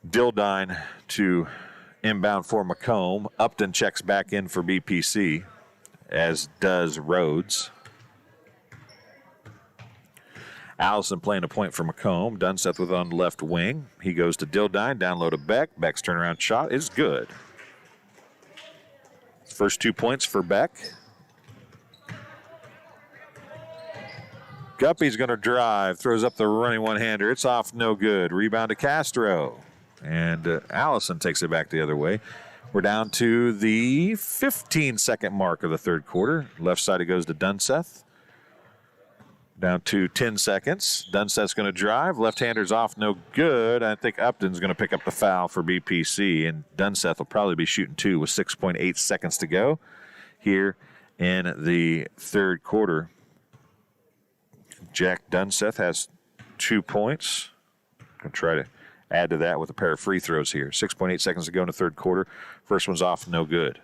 Dildine to inbound for Macomb. Upton checks back in for BPC, as does Rhodes. Allison playing a point for Macomb. Dunseth with on the left wing. He goes to Dildine, down low to Beck. Beck's turnaround shot is good. First 2 points for Beck. Guppy's going to drive, throws up the running one-hander. It's off, no good. Rebound to Castro. And Allison takes it back the other way. We're down to the 15-second mark of the third quarter. Left side it goes to Dunseth. Down to 10 seconds. Dunseth's going to drive. Left-hander's off, no good. I think Upton's going to pick up the foul for BPC, and Dunseth will probably be shooting two with 6.8 seconds to go here in the third quarter. Jack Dunseth has 2 points. Going to try to add to that with a pair of free throws here. 6.8 seconds to go in the third quarter. First one's off, no good.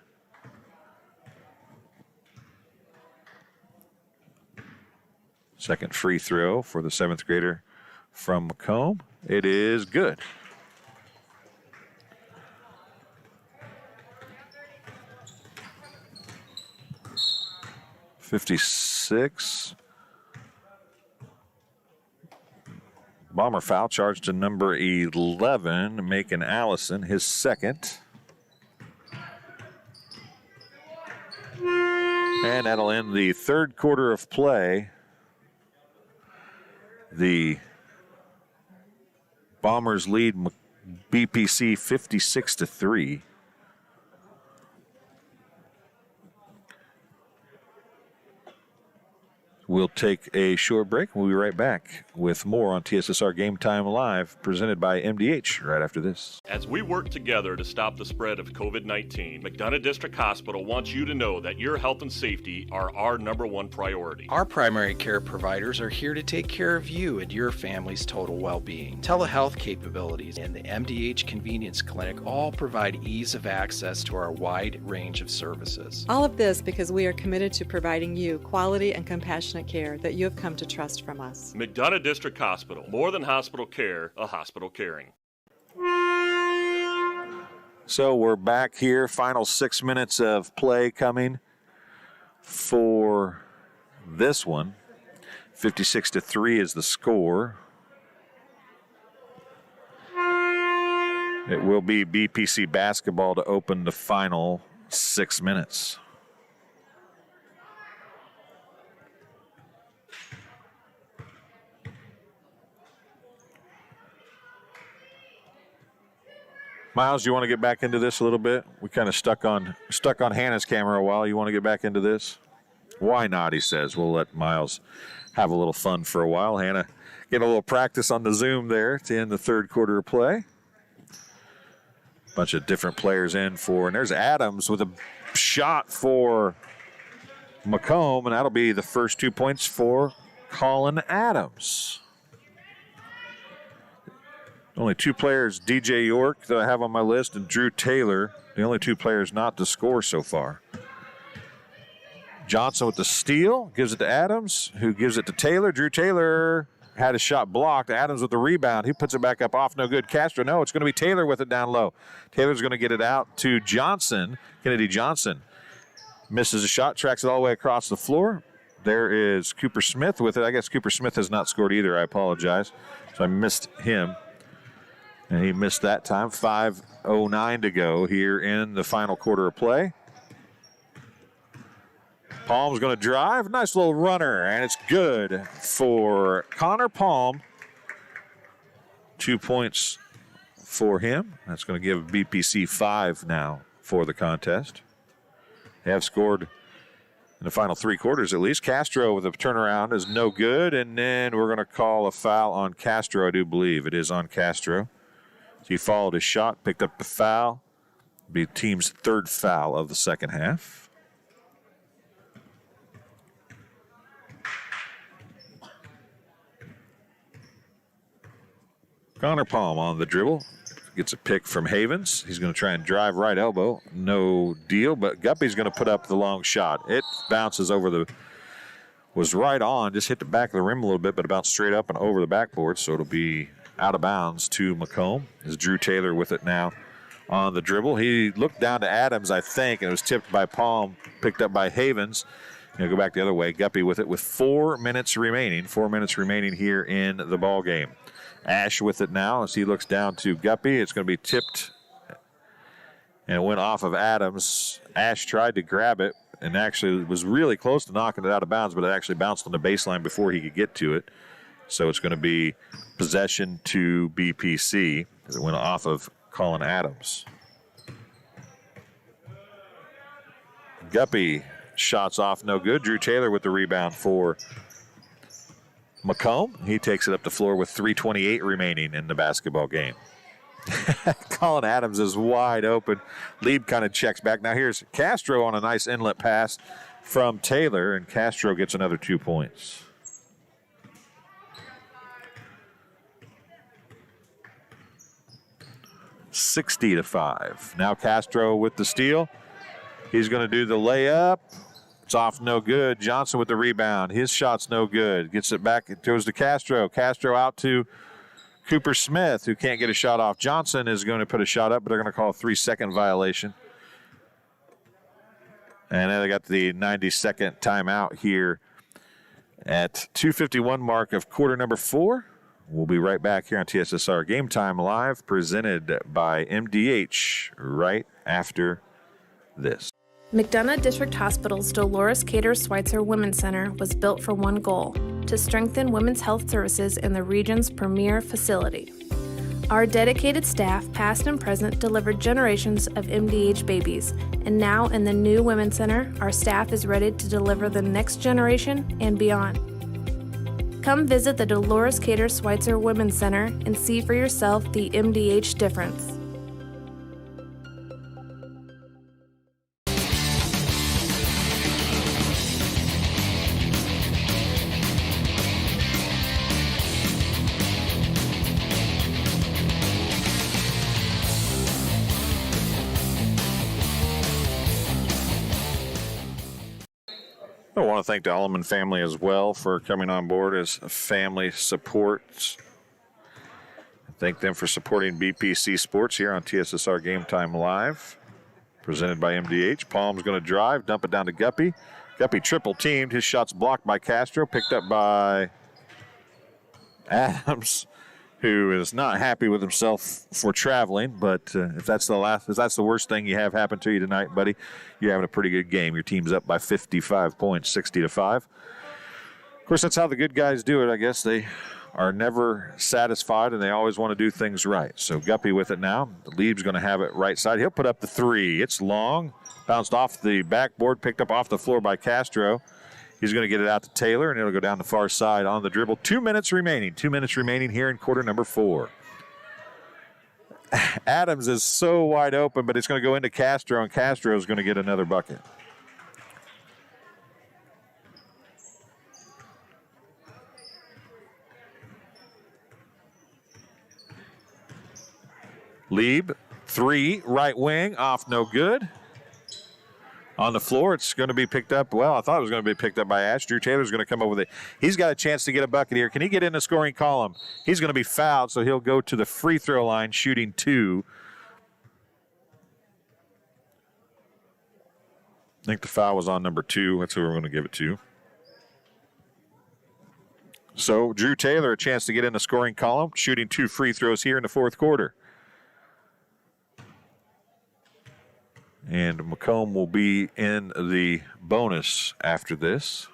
Second free throw for the seventh grader from Macomb. It is good. .56. Bomber foul charged to number 11, making Allison his second. And that'll end the third quarter of play. The Bombers lead BPC 56-3. We'll take a short break. We'll be right back with more on TSSR Game Time Live, presented by MDH, right after this. As we work together to stop the spread of COVID-19, McDonough District Hospital wants you to know that your health and safety are our #1 priority. Our primary care providers are here to take care of you and your family's total well-being. Telehealth capabilities and the MDH Convenience Clinic all provide ease of access to our wide range of services. All of this because we are committed to providing you quality and compassionate care that you have come to trust from us. McDonough District Hospital, more than hospital care, a hospital caring. So we're back here. Final 6 minutes of play coming for this one. 56-3 is the score. It will be BPC basketball to open the final 6 minutes. Miles, you want to get back into this a little bit? We kind of stuck on Hannah's camera a while. You want to get back into this? Why not, he says. We'll let Miles have a little fun for a while. Hannah get a little practice on the Zoom there to end the third quarter of play. Bunch of different players in for, and there's Adams with a shot for Macomb, and that'll be the first 2 points for Colin Adams. Only two players, DJ York, that I have on my list, and Drew Taylor, the only two players not to score so far. Johnson with the steal, gives it to Adams, who gives it to Taylor. Drew Taylor had his shot blocked. Adams with the rebound. He puts it back up off, no good. Castro, no, it's going to be Taylor with it down low. Taylor's going to get it out to Johnson. Kennedy Johnson misses a shot, tracks it all the way across the floor. There is Cooper Smith with it. I guess Cooper Smith has not scored either. I apologize. So I missed him. And he missed that time. 5:09 to go here in the final quarter of play. Palm's going to drive. Nice little runner, and it's good for Connor Palm. 2 points for him. That's going to give BPC 5 now for the contest. They have scored in the final 3 quarters at least. Castro with a turnaround is no good, and then we're going to call a foul on Castro, I do believe. It is on Castro. So he followed his shot, picked up the foul. Be the team's 3rd foul of the second half. Connor Palm on the dribble. Gets a pick from Havens. He's going to try and drive right elbow. No deal, but Guppy's going to put up the long shot. It bounces over the, was right on, just hit the back of the rim a little bit, but it bounced straight up and over the backboard, so it'll be out of bounds to Macomb. Is Drew Taylor with it now on the dribble. He looked down to Adams, I think, and it was tipped by Palm, picked up by Havens. Go back the other way. Guppy with it with 4 minutes remaining. 4 minutes remaining here in the ball game. Ash with it now as he looks down to Guppy. It's going to be tipped, and it went off of Adams. Ash tried to grab it and actually was really close to knocking it out of bounds, but it actually bounced on the baseline before he could get to it. So it's going to be possession to BPC as it went off of Colin Adams. Guppy shots off, no good. Drew Taylor with the rebound for Macomb. He takes it up the floor with 3:28 remaining in the basketball game. Colin Adams is wide open. Lieb kind of checks back. Now here's Castro on a nice inlet pass from Taylor, and Castro gets another 2 points. $60-5. Now Castro with the steal. He's going to do the layup. It's off, no good. Johnson with the rebound. His shot's no good. Gets it back. It goes to Castro. Castro out to Cooper Smith, who can't get a shot off. Johnson is going to put a shot up, but they're going to call a 3-second violation. And then they got the 90-second timeout here at 2:51 mark of quarter number 4. We'll be right back here on TSSR Game Time Live, presented by MDH right after this. McDonough District Hospital's Dolores Cater Schweitzer Women's Center was built for one goal: to strengthen women's health services in the region's premier facility. Our dedicated staff, past and present, delivered generations of MDH babies, and now in the new Women's Center, our staff is ready to deliver the next generation and beyond. Come visit the Dolores Cater Schweitzer Women's Center and see for yourself the MDH difference. I want to thank the Alleman family as well for coming on board as family support. Thank them for supporting BPC Sports here on TSSR Game Time Live, presented by MDH. Palm's going to drive, dump it down to Guppy. Guppy triple teamed. His shot's blocked by Castro, picked up by Adams, who is not happy with himself for traveling. But if that's the worst thing you have happen to you tonight, buddy, you're having a pretty good game. Your team's up by 55 points, 60-5. Of course, that's how the good guys do it. I guess they are never satisfied, and they always want to do things right. So Guppy with it now. The Lieb's going to have it right side. He'll put up the 3. It's long. Bounced off the backboard, picked up off the floor by Castro. He's going to get it out to Taylor, and it'll go down the far side on the dribble. 2 minutes remaining. 2 minutes remaining here in quarter number 4. Adams is so wide open, but it's going to go into Castro, and Castro is going to get another bucket. Lieb, 3, right wing, off, no good. On the floor, it's going to be picked up. Well, I thought it was going to be picked up by Ash. Drew Taylor's going to come up with it. He's got a chance to get a bucket here. Can he get in the scoring column? He's going to be fouled, so he'll go to the free throw line shooting 2. I think the foul was on number 2. That's who we're going to give it to. So Drew Taylor, a chance to get in the scoring column, shooting 2 free throws here in the fourth quarter. And Macomb will be in the bonus after this.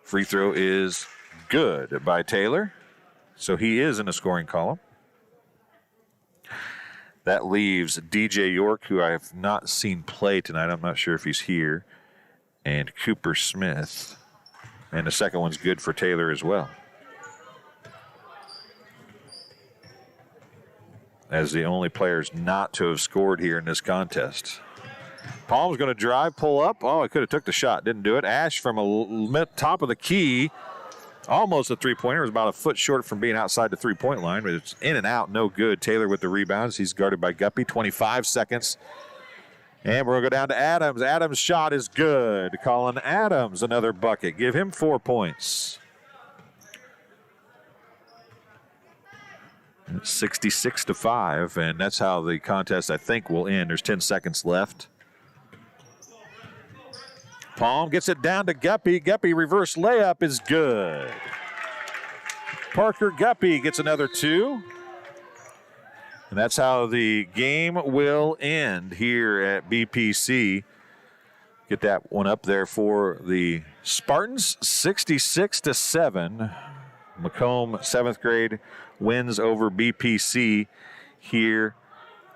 Free throw is good by Taylor. So he is in the scoring column. That leaves DJ York, who I have not seen play tonight. I'm not sure if he's here. And Cooper Smith. And the second one's good for Taylor as well. As the only players not to have scored here in this contest. Palm's going to drive, pull up. Oh, I could have took the shot. Didn't do it. Ash from a top of the key. Almost a three-pointer. It was about a foot short from being outside the three-point line, but it's in and out. No good. Taylor with the rebounds. He's guarded by Guppy. 25 seconds. And we're going to go down to Adams. Adams' shot is good. Colin Adams, another bucket. Give him 4 points. 66-5, and that's how the contest, I think, will end. There's 10 seconds left. Palm gets it down to Guppy. Guppy reverse layup is good. Parker Guppy gets another 2. And that's how the game will end here at BPC. Get that one up there for the Spartans, 66-7. Macomb, 7th grade, wins over BPC here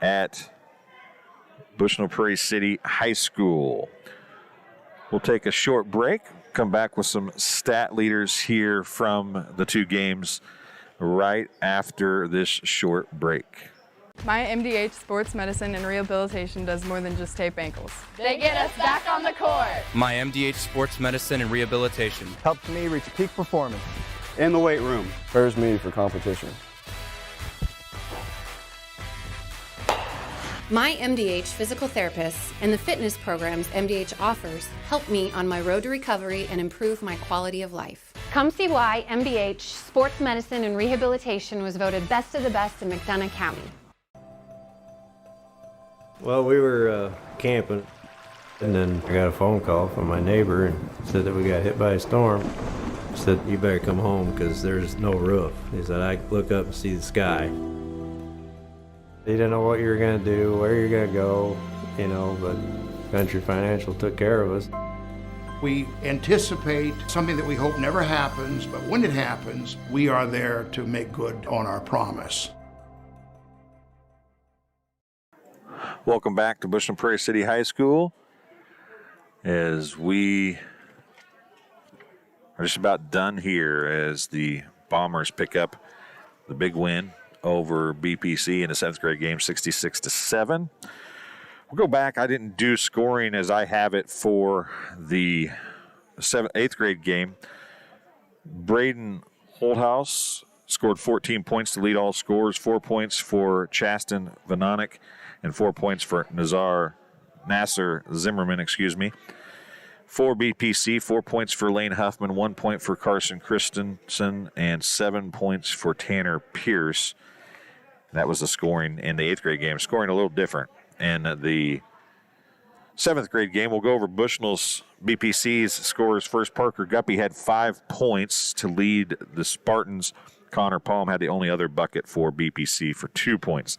at Bushnell Prairie City High School. We'll take a short break, come back with some stat leaders here from the two games right after this short break. My MDH Sports Medicine and Rehabilitation does more than just tape ankles. They get us back on the court. My MDH Sports Medicine and Rehabilitation helps me reach peak performance. In the weight room, prepares me for competition. My MDH physical therapists and the fitness programs MDH offers help me on my road to recovery and improve my quality of life. Come see why MDH Sports Medicine and Rehabilitation was voted best of the best in McDonough County. Well, we were camping, and then I got a phone call from my neighbor and said that we got hit by a storm. He said, you better come home because there's no roof. He said, I look up and see the sky. He didn't know what you were going to do, where you're going to go, but Country Financial took care of us. We anticipate something that we hope never happens, but when it happens, we are there to make good on our promise. Welcome back to Bushnell Prairie City High School as we are just about done here as the Bombers pick up the big win over BPC in the 7th grade game, 66-7. We'll go back. I didn't do scoring as I have it for the 8th grade game. Braden Holthouse scored 14 points to lead all scorers, 4 points for Chasten Vanonic, and 4 points for Nasser Zimmerman, For BPC, 4 points for Lane Huffman, 1 point for Carson Christensen, and 7 points for Tanner Pierce. That was the scoring in the 8th grade game. Scoring a little different. In the 7th grade game, we'll go over Bushnell's BPC's scorers first. Parker Guppy had 5 points to lead the Spartans. Connor Palm had the only other bucket for BPC for 2 points.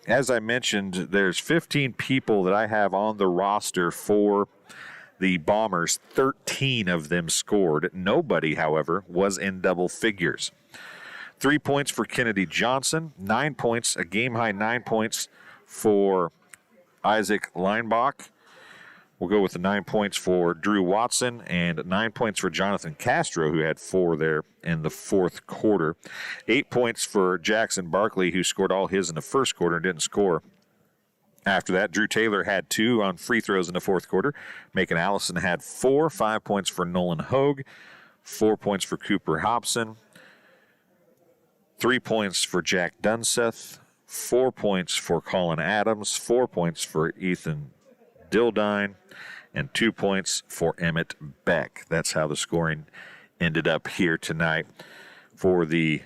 As I mentioned, there's 15 people that I have on the roster for the Bombers. 13 of them scored. Nobody, however, was in double figures. 3 points for Kennedy Johnson, 9 points, a game-high 9 points for Isaac Leinbach. We'll go with the 9 points for Drew Watson and 9 points for Jonathan Castro, who had 4 there in the 4th quarter. 8 points for Jackson Barkley, who scored all his in the 1st quarter and didn't score after that. Drew Taylor had 2 on free throws in the 4th quarter. Macon Allison had 4. 5 points for Nolan Hogue. 4 points for Cooper Hobson. 3 points for Jack Dunseth. 4 points for Colin Adams. 4 points for Ethan Dildine. And 2 points for Emmett Beck. That's how the scoring ended up here tonight for the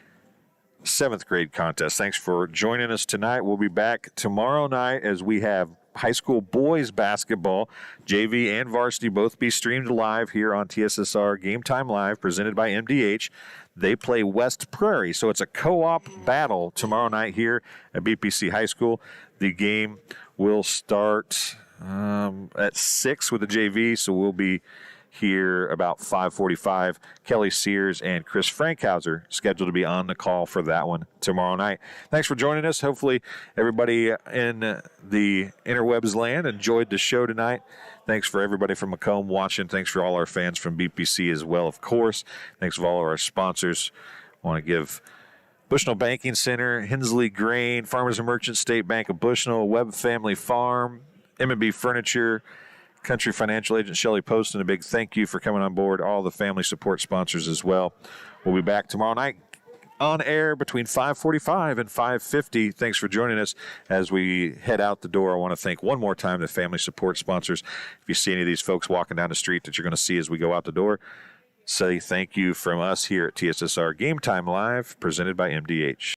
7th grade contest. Thanks for joining us tonight. We'll be back tomorrow night as we have high school boys basketball, JV and varsity, both be streamed live here on TSSR Game Time Live, presented by MDH. They play West Prairie, so it's a co-op battle tomorrow night here at BPC High School. The game will start at 6 with the JV, so we'll be here about 5:45. Kelly Sears and Chris Frankhauser scheduled to be on the call for that one tomorrow night. Thanks for joining us. Hopefully everybody in the interwebs land enjoyed the show tonight. Thanks for everybody from Macomb watching. Thanks for all our fans from BPC as well, of course. Thanks for all of our sponsors. I want to give Bushnell Banking Center, Hensley Grain, Farmers and Merchants, State Bank of Bushnell, Webb Family Farm, M&B Furniture, Country Financial Agent Shelley Poston, a big thank you for coming on board, all the family support sponsors as well. We'll be back tomorrow night on air between 5:45 and 5:50. Thanks for joining us as we head out the door. I want to thank one more time the family support sponsors. If you see any of these folks walking down the street that you're going to see as we go out the door, say thank you from us here at TSSR Game Time Live, presented by MDH.